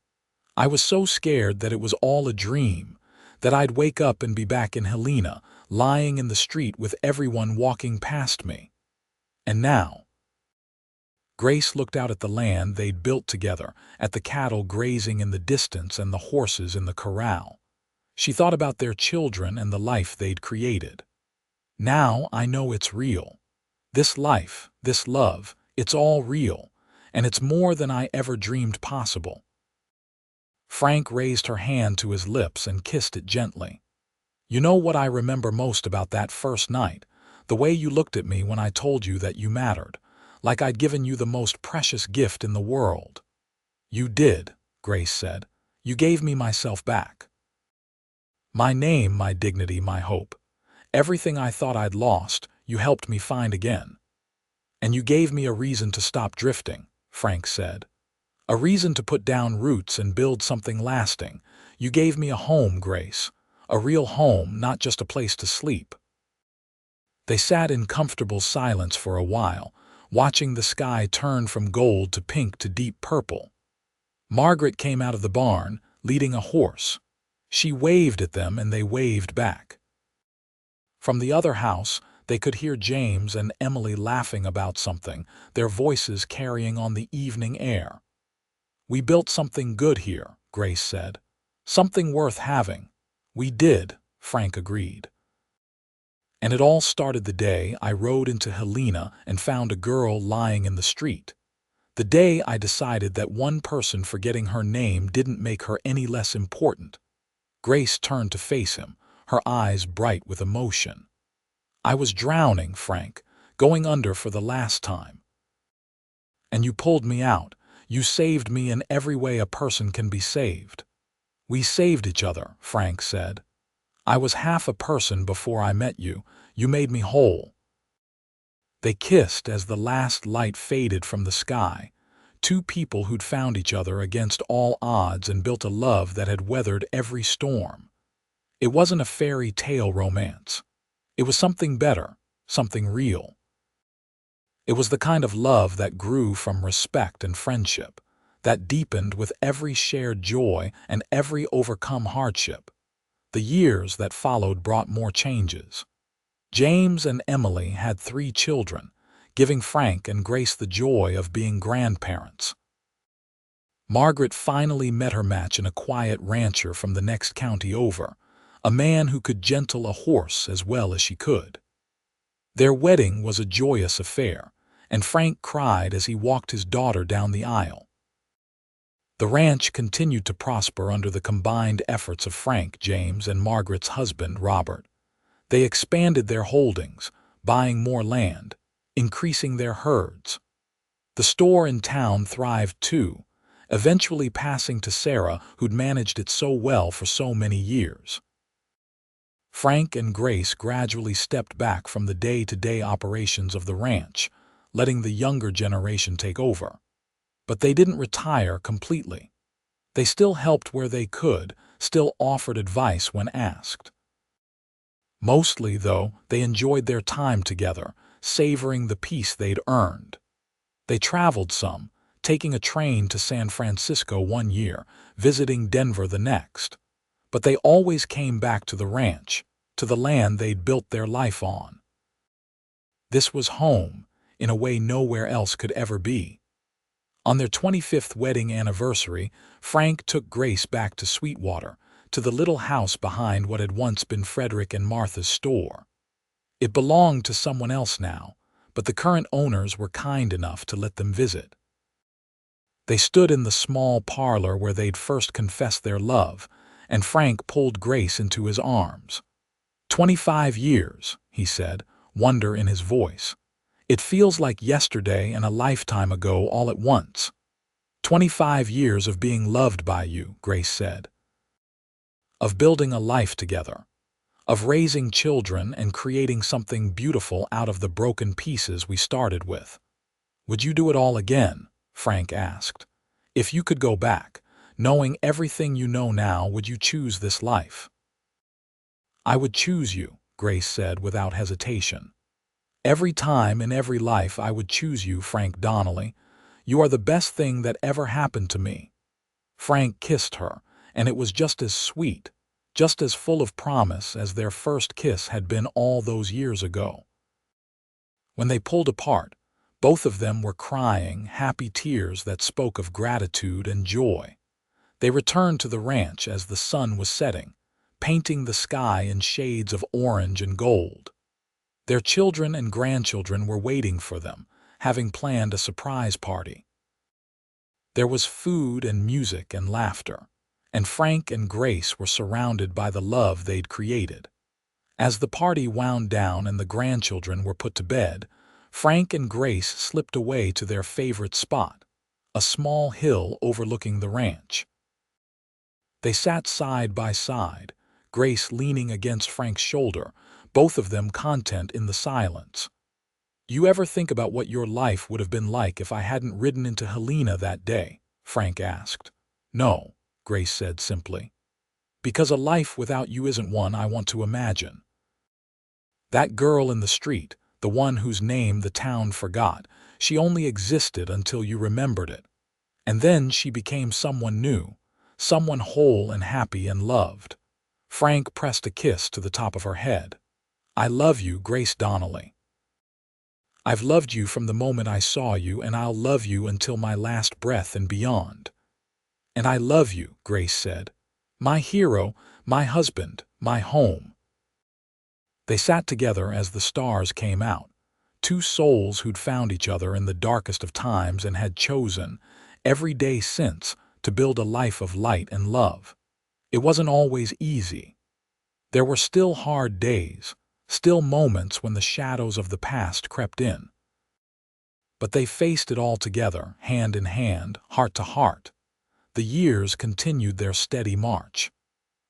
"I was so scared that it was all a dream, that I'd wake up and be back in Helena, lying in the street with everyone walking past me. And now—" Grace looked out at the land they'd built together, at the cattle grazing in the distance and the horses in the corral. She thought about their children and the life they'd created. "Now I know it's real. This life, this love, it's all real, and it's more than I ever dreamed possible." Frank raised her hand to his lips and kissed it gently. "You know what I remember most about that first night? The way you looked at me when I told you that you mattered, like I'd given you the most precious gift in the world." "You did," Grace said. "You gave me myself back. My name, my dignity, my hope. Everything I thought I'd lost, you helped me find again. And you gave me a reason to stop drifting," Frank said. "A reason to put down roots and build something lasting. You gave me a home, Grace. A real home, not just a place to sleep." They sat in comfortable silence for a while, watching the sky turn from gold to pink to deep purple. Margaret came out of the barn, leading a horse. She waved at them and they waved back. From the other house, they could hear James and Emily laughing about something, their voices carrying on the evening air. "We built something good here," Grace said. "Something worth having." "We did," Frank agreed. "And it all started the day I rode into Helena and found a girl lying in the street. The day I decided that one person forgetting her name didn't make her any less important." Grace turned to face him, her eyes bright with emotion. "I was drowning, Frank, going under for the last time. And you pulled me out. You saved me in every way a person can be saved." "We saved each other," Frank said. "I was half a person before I met you. You made me whole." They kissed as the last light faded from the sky, two people who'd found each other against all odds and built a love that had weathered every storm. It wasn't a fairy tale romance. It was something better, something real. It was the kind of love that grew from respect and friendship, that deepened with every shared joy and every overcome hardship. The years that followed brought more changes. James and Emily had 3 children, giving Frank and Grace the joy of being grandparents. Margaret finally met her match in a quiet rancher from the next county over, a man who could gentle a horse as well as she could. Their wedding was a joyous affair, and Frank cried as he walked his daughter down the aisle. The ranch continued to prosper under the combined efforts of Frank, James, and Margaret's husband, Robert. They expanded their holdings, buying more land, increasing their herds. The store in town thrived too, eventually passing to Sarah, who'd managed it so well for so many years. Frank and Grace gradually stepped back from the day-to-day operations of the ranch, letting the younger generation take over. But they didn't retire completely. They still helped where they could, still offered advice when asked. Mostly, though, they enjoyed their time together, savoring the peace they'd earned. They traveled some, taking a train to San Francisco one year, visiting Denver the next. But they always came back to the ranch, to the land they'd built their life on. This was home, in a way nowhere else could ever be. On their 25th wedding anniversary, Frank took Grace back to Sweetwater, to the little house behind what had once been Frederick and Martha's store. It belonged to someone else now, but the current owners were kind enough to let them visit. They stood in the small parlor where they'd first confessed their love, and Frank pulled Grace into his arms. 25 years, he said, wonder in his voice. "It feels like yesterday and a lifetime ago all at once." 25 years of being loved by you, Grace said. Of building a life together. Of raising children and creating something beautiful out of the broken pieces we started with. "Would you do it all again?" Frank asked. "If you could go back, knowing everything you know now, would you choose this life?" "I would choose you," Grace said without hesitation. "Every time in every life I would choose you, Frank Donnelly. You are the best thing that ever happened to me." Frank kissed her, and it was just as sweet, just as full of promise as their first kiss had been all those years ago. When they pulled apart, both of them were crying happy tears that spoke of gratitude and joy. They returned to the ranch as the sun was setting, painting the sky in shades of orange and gold. Their children and grandchildren were waiting for them, having planned a surprise party. There was food and music and laughter, and Frank and Grace were surrounded by the love they'd created. As the party wound down and the grandchildren were put to bed, Frank and Grace slipped away to their favorite spot, a small hill overlooking the ranch. They sat side by side, Grace leaning against Frank's shoulder, both of them content in the silence. "You ever think about what your life would have been like if I hadn't ridden into Helena that day?" Frank asked. "No," Grace said simply. "Because a life without you isn't one I want to imagine." That girl in the street, the one whose name the town forgot, she only existed until you remembered it. And then she became someone new, someone whole and happy and loved. Frank pressed a kiss to the top of her head. I love you, Grace Donnelly. I've loved you from the moment I saw you, and I'll love you until my last breath and beyond. And I love you, Grace said. My hero, my husband, my home. They sat together as the stars came out, two souls who'd found each other in the darkest of times and had chosen, every day since, to build a life of light and love. It wasn't always easy. There were still hard days, still moments when the shadows of the past crept in. But they faced it all together, hand in hand, heart to heart. The years continued their steady march.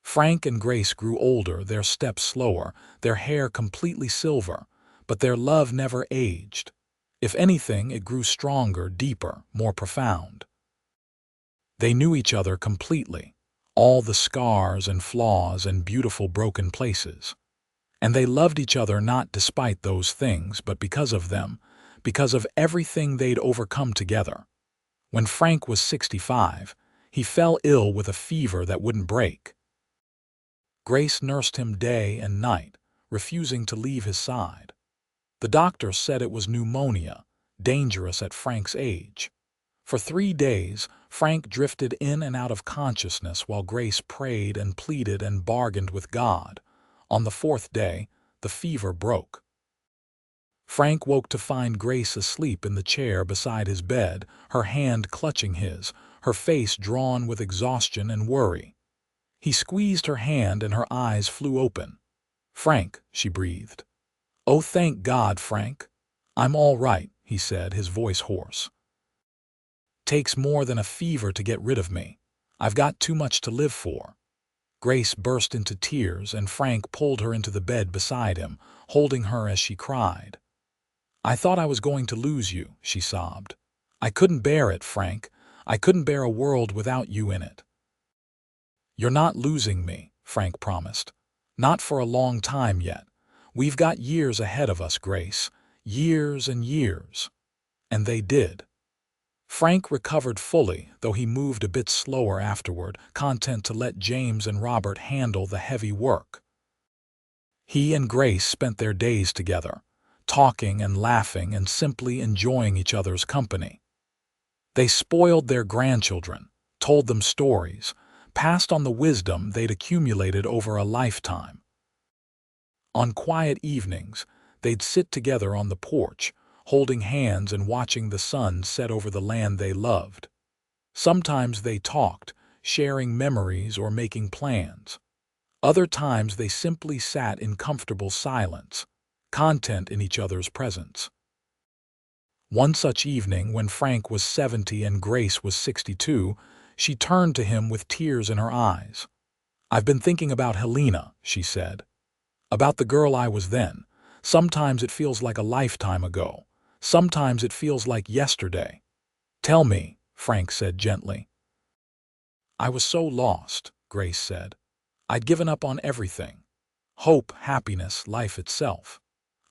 Frank and Grace grew older, their steps slower, their hair completely silver, but their love never aged. If anything, it grew stronger, deeper, more profound. They knew each other completely, all the scars and flaws and beautiful broken places. And they loved each other not despite those things, but because of them, because of everything they'd overcome together. When Frank was 65, he fell ill with a fever that wouldn't break. Grace nursed him day and night, refusing to leave his side. The doctor said it was pneumonia, dangerous at Frank's age. For 3 days, Frank drifted in and out of consciousness while Grace prayed and pleaded and bargained with God. On the 4th day, the fever broke. Frank woke to find Grace asleep in the chair beside his bed, her hand clutching his, her face drawn with exhaustion and worry. He squeezed her hand and her eyes flew open. "Frank," she breathed. "Oh, thank God, Frank. I'm all right," he said, his voice hoarse. "Takes more than a fever to get rid of me. I've got too much to live for." Grace burst into tears, and Frank pulled her into the bed beside him, holding her as she cried. "I thought I was going to lose you," she sobbed. "I couldn't bear it, Frank. I couldn't bear a world without you in it." "You're not losing me," Frank promised. "Not for a long time yet. We've got years ahead of us, Grace. Years and years." And they did. Frank recovered fully, though he moved a bit slower afterward, content to let James and Robert handle the heavy work. He and Grace spent their days together, talking and laughing and simply enjoying each other's company. They spoiled their grandchildren, told them stories, passed on the wisdom they'd accumulated over a lifetime. On quiet evenings, they'd sit together on the porch, holding hands and watching the sun set over the land they loved. Sometimes they talked, sharing memories or making plans. Other times they simply sat in comfortable silence, content in each other's presence. One such evening, when Frank was 70 and Grace was 62, she turned to him with tears in her eyes. "I've been thinking about Helena," she said. "About the girl I was then. Sometimes it feels like a lifetime ago. Sometimes it feels like yesterday." "Tell me," Frank said gently. "I was so lost," Grace said. "I'd given up on everything. Hope, happiness, life itself.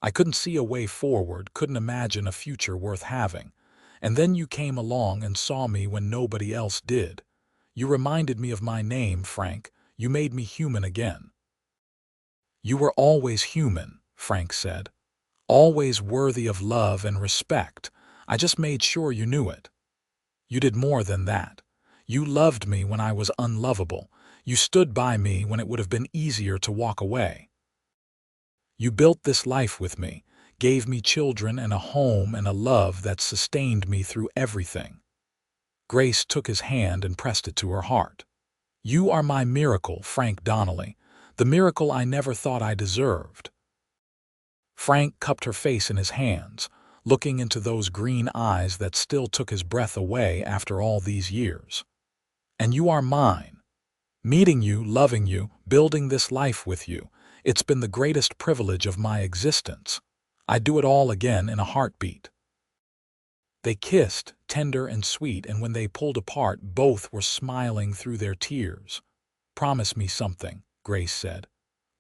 I couldn't see a way forward, couldn't imagine a future worth having. And then you came along and saw me when nobody else did. You reminded me of my name, Frank. You made me human again." "You were always human," Frank said. "Always worthy of love and respect. I just made sure you knew it. You did more than that. You loved me when I was unlovable. You stood by me when it would have been easier to walk away. You built this life with me, gave me children and a home and a love that sustained me through everything." Grace took his hand and pressed it to her heart. "You are my miracle, Frank Donnelly, the miracle I never thought I deserved." Frank cupped her face in his hands, looking into those green eyes that still took his breath away after all these years. "And you are mine. Meeting you, loving you, building this life with you, it's been the greatest privilege of my existence. I'd do it all again in a heartbeat." They kissed, tender and sweet, and when they pulled apart, both were smiling through their tears. "Promise me something," Grace said.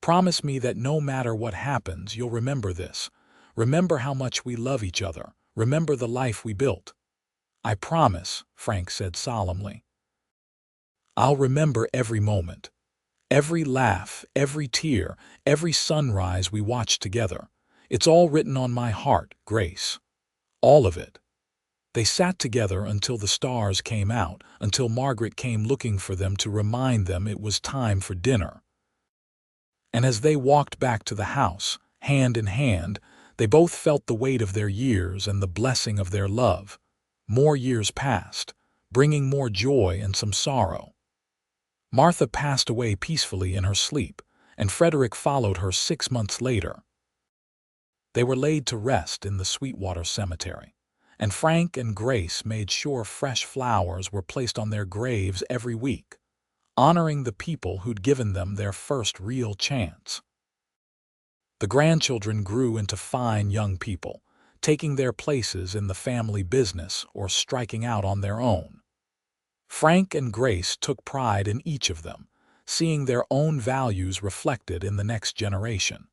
"Promise me that no matter what happens, you'll remember this. Remember how much we love each other. Remember the life we built." "I promise," Frank said solemnly. "I'll remember every moment. Every laugh, every tear, every sunrise we watched together. It's all written on my heart, Grace. All of it. They sat together until the stars came out, until Margaret came looking for them to remind them it was time for dinner. And as they walked back to the house, hand in hand, they both felt the weight of their years and the blessing of their love. More years passed, bringing more joy and some sorrow. Martha passed away peacefully in her sleep, and Frederick followed her 6 months later. They were laid to rest in the Sweetwater Cemetery, and Frank and Grace made sure fresh flowers were placed on their graves every week, honoring the people who'd given them their first real chance. The grandchildren grew into fine young people, taking their places in the family business or striking out on their own. Frank and Grace took pride in each of them, seeing their own values reflected in the next generation.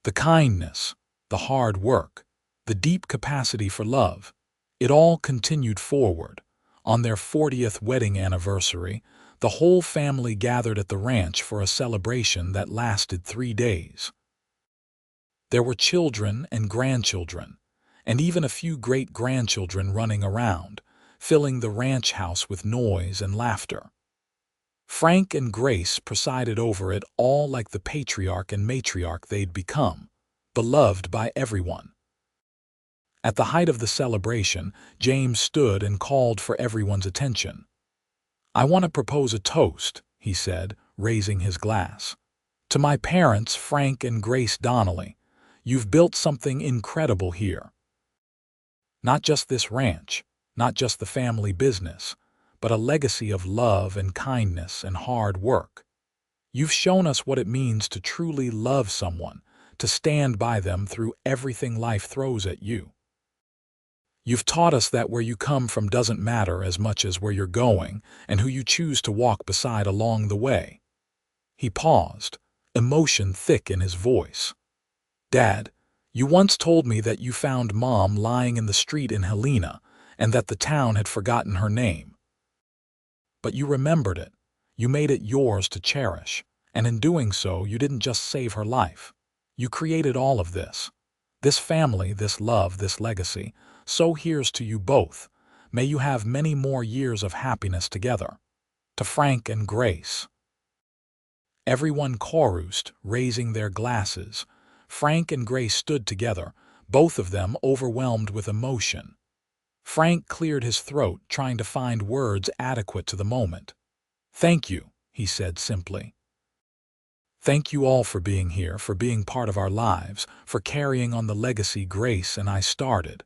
The kindness, the hard work, the deep capacity for love, it all continued forward. On their 40th wedding anniversary, the whole family gathered at the ranch for a celebration that lasted 3 days. There were children and grandchildren, and even a few great-grandchildren running around, filling the ranch house with noise and laughter. Frank and Grace presided over it all like the patriarch and matriarch they'd become, beloved by everyone. At the height of the celebration, James stood and called for everyone's attention. "I want to propose a toast," he said, raising his glass. "To my parents, Frank and Grace Donnelly. You've built something incredible here. Not just this ranch, not just the family business, but a legacy of love and kindness and hard work. You've shown us what it means to truly love someone, to stand by them through everything life throws at you. You've taught us that where you come from doesn't matter as much as where you're going and who you choose to walk beside along the way." He paused, emotion thick in his voice. "Dad, you once told me that you found Mom lying in the street in Helena and that the town had forgotten her name. But you remembered it. You made it yours to cherish, and in doing so, you didn't just save her life. You created all of this. This family, this love, this legacy. So here's to you both. May you have many more years of happiness together." To Frank and Grace. Everyone chorused, raising their glasses. Frank and Grace stood together, both of them overwhelmed with emotion. Frank cleared his throat, trying to find words adequate to the moment. "Thank you," he said simply. "Thank you all for being here, for being part of our lives, for carrying on the legacy Grace and I started.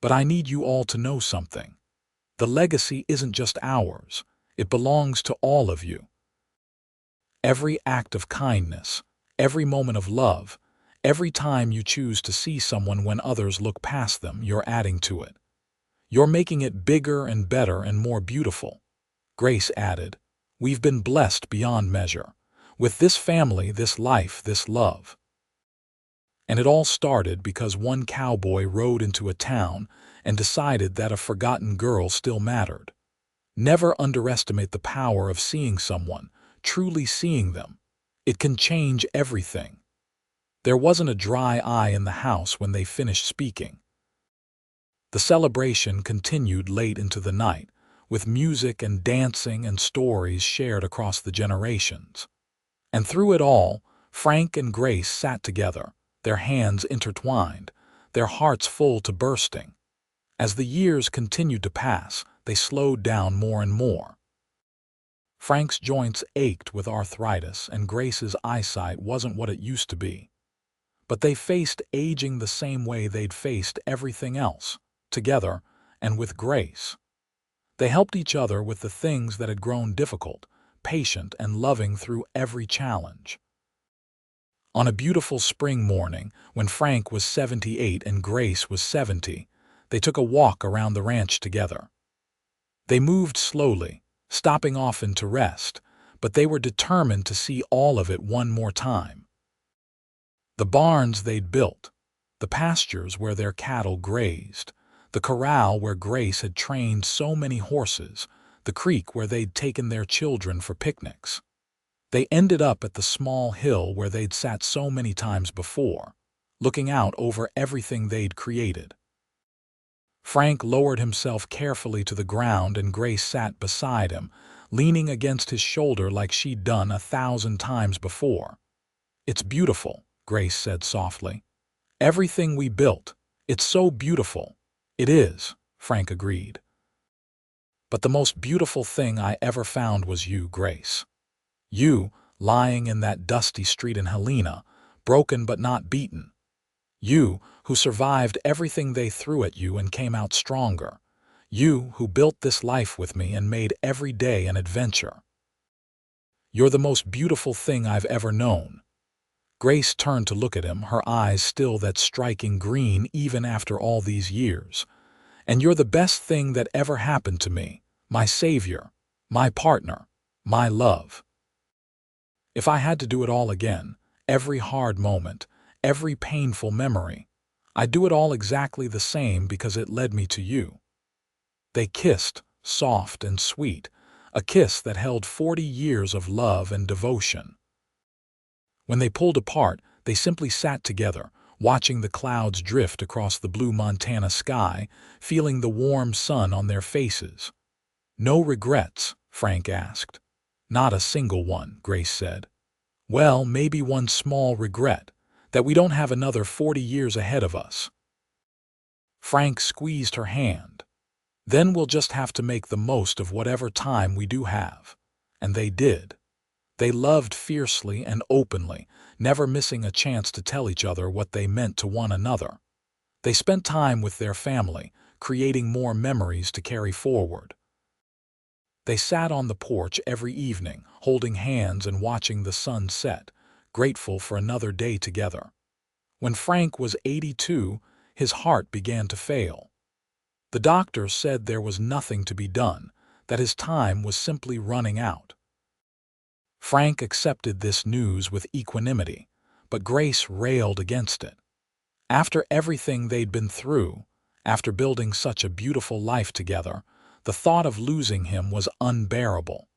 But I need you all to know something. The legacy isn't just ours. It belongs to all of you. Every act of kindness, every moment of love, every time you choose to see someone when others look past them, you're adding to it. You're making it bigger and better and more beautiful." Grace added, "We've been blessed beyond measure. With this family, this life, this love." And it all started because one cowboy rode into a town and decided that a forgotten girl still mattered. Never underestimate the power of seeing someone, truly seeing them. It can change everything. There wasn't a dry eye in the house when they finished speaking. The celebration continued late into the night, with music and dancing and stories shared across the generations. And through it all, Frank and Grace sat together, their hands intertwined, their hearts full to bursting. As the years continued to pass, they slowed down more and more. Frank's joints ached with arthritis, and Grace's eyesight wasn't what it used to be. But they faced aging the same way they'd faced everything else, together and with grace. They helped each other with the things that had grown difficult, patient and loving through every challenge. On a beautiful spring morning, when Frank was 78 and Grace was 70, they took a walk around the ranch together. They moved slowly, stopping often to rest, but they were determined to see all of it one more time. The barns they'd built, the pastures where their cattle grazed, the corral where Grace had trained so many horses, the creek where they'd taken their children for picnics. They ended up at the small hill where they'd sat so many times before, looking out over everything they'd created. Frank lowered himself carefully to the ground and Grace sat beside him, leaning against his shoulder like she'd done 1,000 times before. "It's beautiful," Grace said softly. "Everything we built. It's so beautiful." "It is," Frank agreed. "But the most beautiful thing I ever found was you, Grace. You, lying in that dusty street in Helena, broken but not beaten. You, who survived everything they threw at you and came out stronger. You, who built this life with me and made every day an adventure. You're the most beautiful thing I've ever known." Grace turned to look at him, her eyes still that striking green even after all these years. "And you're the best thing that ever happened to me, my savior, my partner, my love. If I had to do it all again, every hard moment, every painful memory, I'd do it all exactly the same because it led me to you." They kissed, soft and sweet, a kiss that held 40 years of love and devotion. When they pulled apart, they simply sat together, watching the clouds drift across the blue Montana sky, feeling the warm sun on their faces. "No regrets?" Frank asked. "Not a single one," Grace said. "Well, maybe one small regret, that we don't have another 40 years ahead of us." Frank squeezed her hand. "Then we'll just have to make the most of whatever time we do have." And they did. They loved fiercely and openly, never missing a chance to tell each other what they meant to one another. They spent time with their family, creating more memories to carry forward. They sat on the porch every evening, holding hands and watching the sun set, grateful for another day together. When Frank was 82, his heart began to fail. The doctor said there was nothing to be done, that his time was simply running out. Frank accepted this news with equanimity, but Grace railed against it. After everything they'd been through, after building such a beautiful life together, the thought of losing him was unbearable.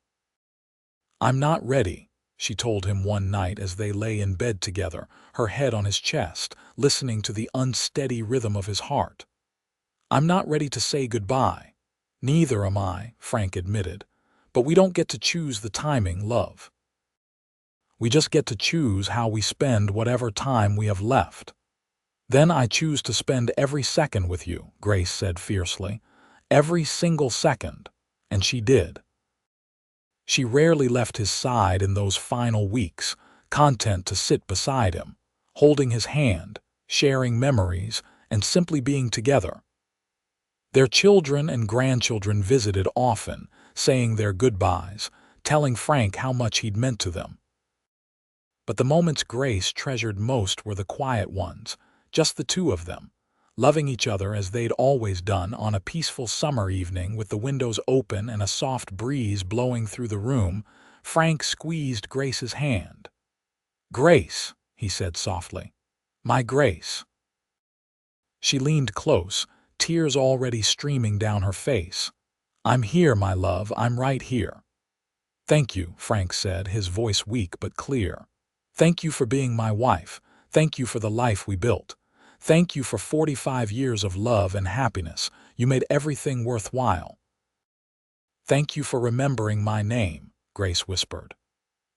"I'm not ready," she told him one night as they lay in bed together, her head on his chest, listening to the unsteady rhythm of his heart. "I'm not ready to say goodbye." "Neither am I," Frank admitted. "But we don't get to choose the timing, love. We just get to choose how we spend whatever time we have left." "Then I choose to spend every second with you," Grace said fiercely. "Every single second." And she did. She rarely left his side in those final weeks, content to sit beside him, holding his hand, sharing memories, and simply being together. Their children and grandchildren visited often, saying their goodbyes, telling Frank how much he'd meant to them. But the moments Grace treasured most were the quiet ones, just the two of them, loving each other as they'd always done on a peaceful summer evening with the windows open and a soft breeze blowing through the room. Frank squeezed Grace's hand. "Grace," he said softly. "My Grace." She leaned close, tears already streaming down her face. "I'm here, my love, I'm right here." "Thank you," Frank said, his voice weak but clear. "Thank you for being my wife. Thank you for the life we built. Thank you for 45 years of love and happiness. You made everything worthwhile." "Thank you for remembering my name," Grace whispered.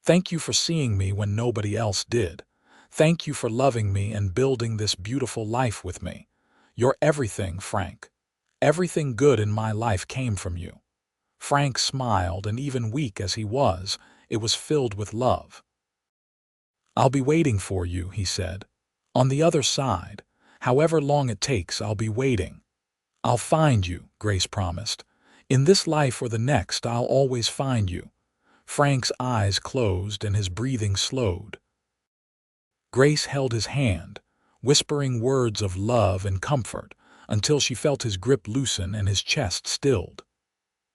"Thank you for seeing me when nobody else did. Thank you for loving me and building this beautiful life with me. You're everything, Frank. Everything good in my life came from you." Frank smiled, and even weak as he was, it was filled with love. "I'll be waiting for you," he said. "On the other side. However long it takes, I'll be waiting." "I'll find you," Grace promised. "In this life or the next, I'll always find you." Frank's eyes closed and his breathing slowed. Grace held his hand, whispering words of love and comfort, until she felt his grip loosen and his chest stilled.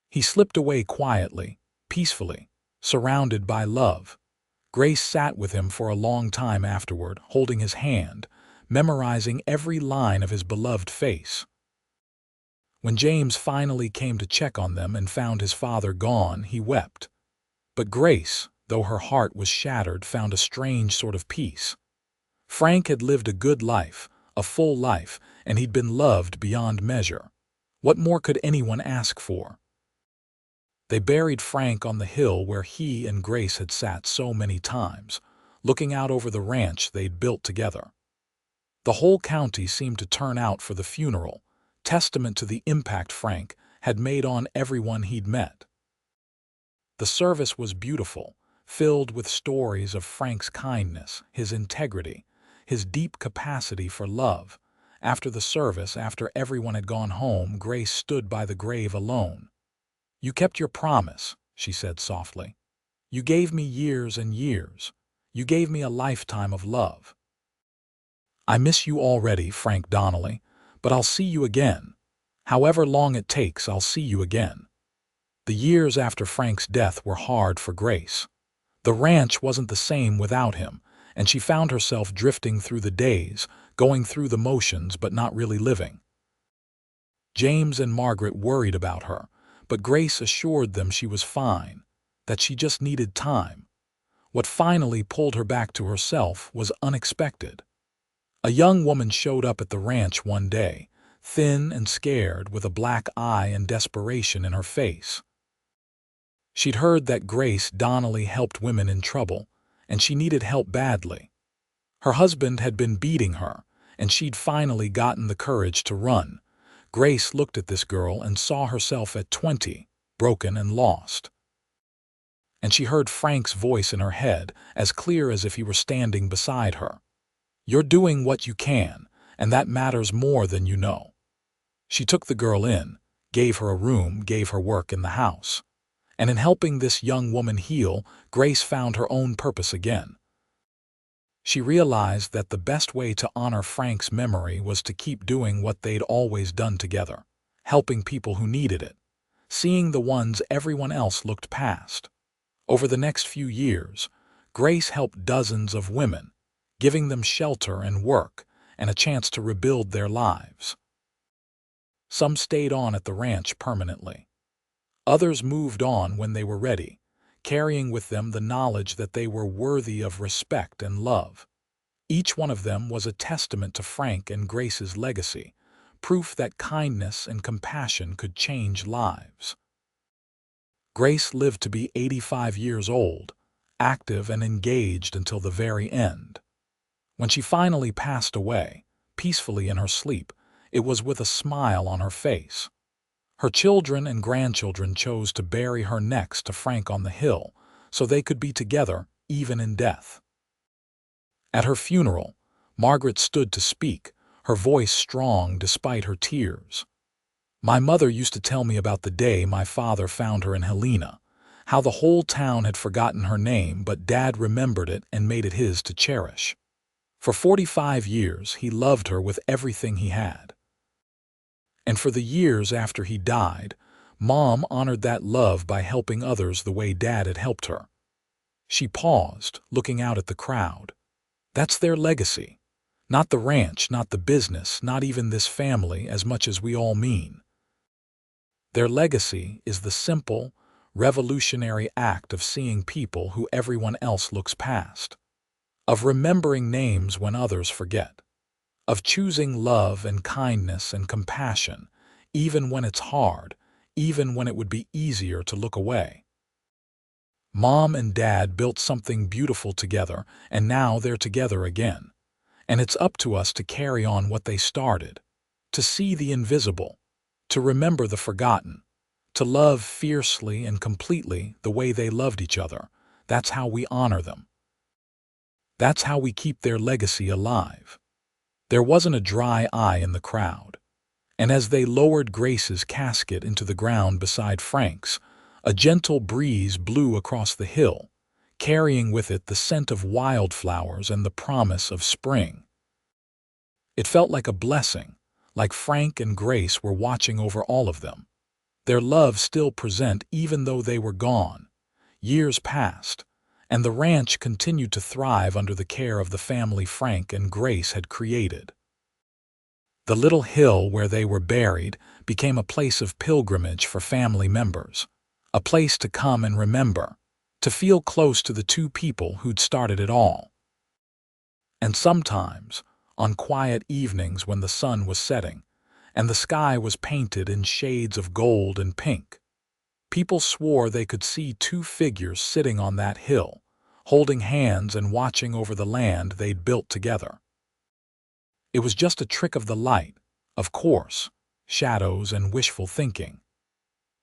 He slipped away quietly, peacefully, surrounded by love. Grace sat with him for a long time afterward, holding his hand, memorizing every line of his beloved face. When James finally came to check on them and found his father gone, he wept. But Grace, though her heart was shattered, found a strange sort of peace. Frank had lived a good life, a full life, and he'd been loved beyond measure. What more could anyone ask for? They buried Frank on the hill where he and Grace had sat so many times, looking out over the ranch they'd built together. The whole county seemed to turn out for the funeral, testament to the impact Frank had made on everyone he'd met. The service was beautiful, filled with stories of Frank's kindness, his integrity, his deep capacity for love. After the service, after everyone had gone home, Grace stood by the grave alone. "You kept your promise," she said softly. "You gave me years and years. You gave me a lifetime of love. I miss you already, Frank Donnelly, but I'll see you again. However long it takes, I'll see you again." The years after Frank's death were hard for Grace. The ranch wasn't the same without him, and she found herself drifting through the days, going through the motions but not really living. James and Margaret worried about her, but Grace assured them she was fine, that she just needed time. What finally pulled her back to herself was unexpected. A young woman showed up at the ranch one day, thin and scared, with a black eye and desperation in her face. She'd heard that Grace Donnelly helped women in trouble, and she needed help badly. Her husband had been beating her, and she'd finally gotten the courage to run. Grace looked at this girl and saw herself at 20, broken and lost. And she heard Frank's voice in her head, as clear as if he were standing beside her. "You're doing what you can, and that matters more than you know." She took the girl in, gave her a room, gave her work in the house. And in helping this young woman heal, Grace found her own purpose again. She realized that the best way to honor Frank's memory was to keep doing what they'd always done together, helping people who needed it, seeing the ones everyone else looked past. Over the next few years, Grace helped dozens of women, giving them shelter and work and a chance to rebuild their lives. Some stayed on at the ranch permanently. Others moved on when they were ready, carrying with them the knowledge that they were worthy of respect and love. Each one of them was a testament to Frank and Grace's legacy, proof that kindness and compassion could change lives. Grace lived to be 85 years old, active and engaged until the very end. When she finally passed away, peacefully in her sleep, it was with a smile on her face. Her children and grandchildren chose to bury her next to Frank on the hill, so they could be together even in death. At her funeral, Margaret stood to speak, her voice strong despite her tears. "My mother used to tell me about the day my father found her in Helena, how the whole town had forgotten her name, but Dad remembered it and made it his to cherish. For 45 years, he loved her with everything he had. And for the years after he died, Mom honored that love by helping others the way Dad had helped her." She paused, looking out at the crowd. "That's their legacy. Not the ranch, not the business, not even this family as much as we all mean. Their legacy is the simple, revolutionary act of seeing people who everyone else looks past, of remembering names when others forget, of choosing love and kindness and compassion, even when it's hard, even when it would be easier to look away. Mom and Dad built something beautiful together, and now they're together again. And it's up to us to carry on what they started, to see the invisible, to remember the forgotten, to love fiercely and completely the way they loved each other. That's how we honor them. That's how we keep their legacy alive." There wasn't a dry eye in the crowd, and as they lowered Grace's casket into the ground beside Frank's, a gentle breeze blew across the hill, carrying with it the scent of wildflowers and the promise of spring. It felt like a blessing, like Frank and Grace were watching over all of them, their love still present even though they were gone. Years passed, and the ranch continued to thrive under the care of the family Frank and Grace had created. The little hill where they were buried became a place of pilgrimage for family members, a place to come and remember, to feel close to the two people who'd started it all. And sometimes, on quiet evenings when the sun was setting and the sky was painted in shades of gold and pink, people swore they could see two figures sitting on that hill, holding hands and watching over the land they'd built together. It was just a trick of the light, of course, shadows and wishful thinking.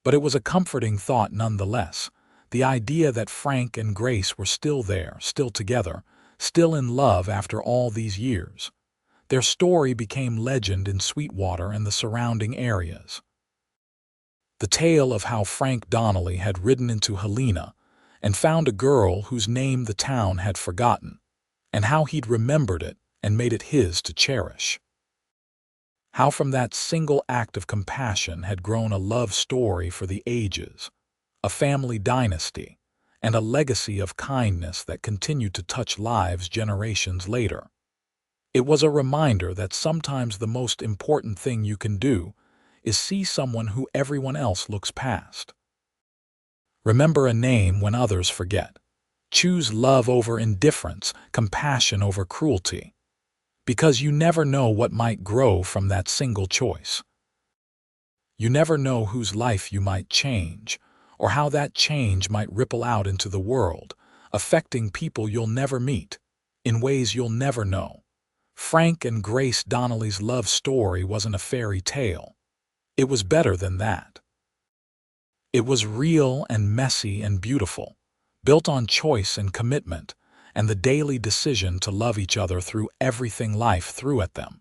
But it was a comforting thought nonetheless, the idea that Frank and Grace were still there, still together, still in love after all these years. Their story became legend in Sweetwater and the surrounding areas. The tale of how Frank Donnelly had ridden into Helena and found a girl whose name the town had forgotten, and how he'd remembered it and made it his to cherish. How from that single act of compassion had grown a love story for the ages, a family dynasty, and a legacy of kindness that continued to touch lives generations later. It was a reminder that sometimes the most important thing you can do is see someone who everyone else looks past. Remember a name when others forget. Choose love over indifference, compassion over cruelty, because you never know what might grow from that single choice. You never know whose life you might change, or how that change might ripple out into the world, affecting people you'll never meet, in ways you'll never know. Frank and Grace Donnelly's love story wasn't a fairy tale. It was better than that. It was real and messy and beautiful, built on choice and commitment, and the daily decision to love each other through everything life threw at them.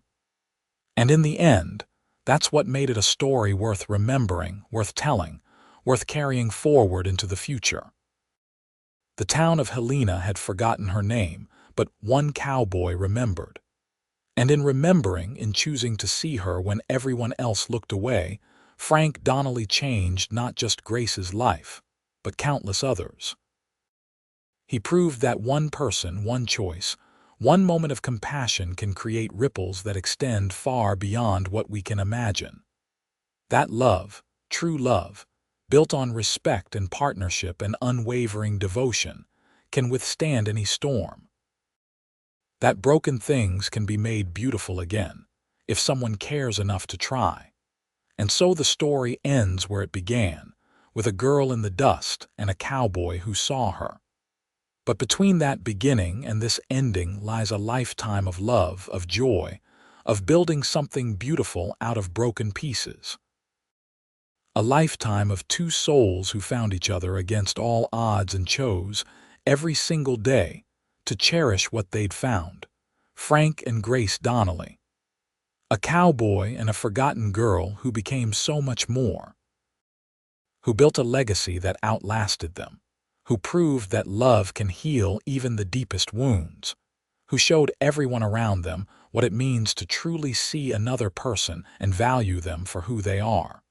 And in the end, that's what made it a story worth remembering, worth telling, worth carrying forward into the future. The town of Helena had forgotten her name, but one cowboy remembered. And in remembering, in choosing to see her when everyone else looked away, Frank Donnelly changed not just Grace's life, but countless others. He proved that one person, one choice, one moment of compassion can create ripples that extend far beyond what we can imagine. That love, true love, built on respect and partnership and unwavering devotion, can withstand any storm. That broken things can be made beautiful again, if someone cares enough to try. And so the story ends where it began, with a girl in the dust and a cowboy who saw her. But between that beginning and this ending lies a lifetime of love, of joy, of building something beautiful out of broken pieces. A lifetime of two souls who found each other against all odds and chose, every single day, to cherish what they'd found. Frank and Grace Donnelly. A cowboy and a forgotten girl who became so much more. Who built a legacy that outlasted them. Who proved that love can heal even the deepest wounds. Who showed everyone around them what it means to truly see another person and value them for who they are.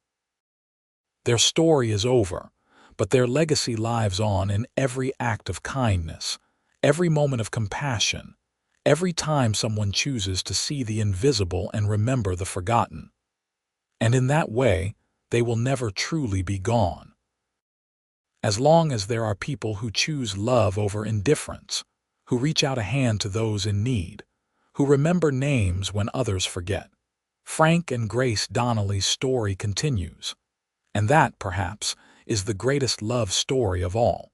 Their story is over, but their legacy lives on in every act of kindness, every moment of compassion, every time someone chooses to see the invisible and remember the forgotten. And in that way, they will never truly be gone. As long as there are people who choose love over indifference, who reach out a hand to those in need, who remember names when others forget, Frank and Grace Donnelly's story continues. And that, perhaps, is the greatest love story of all.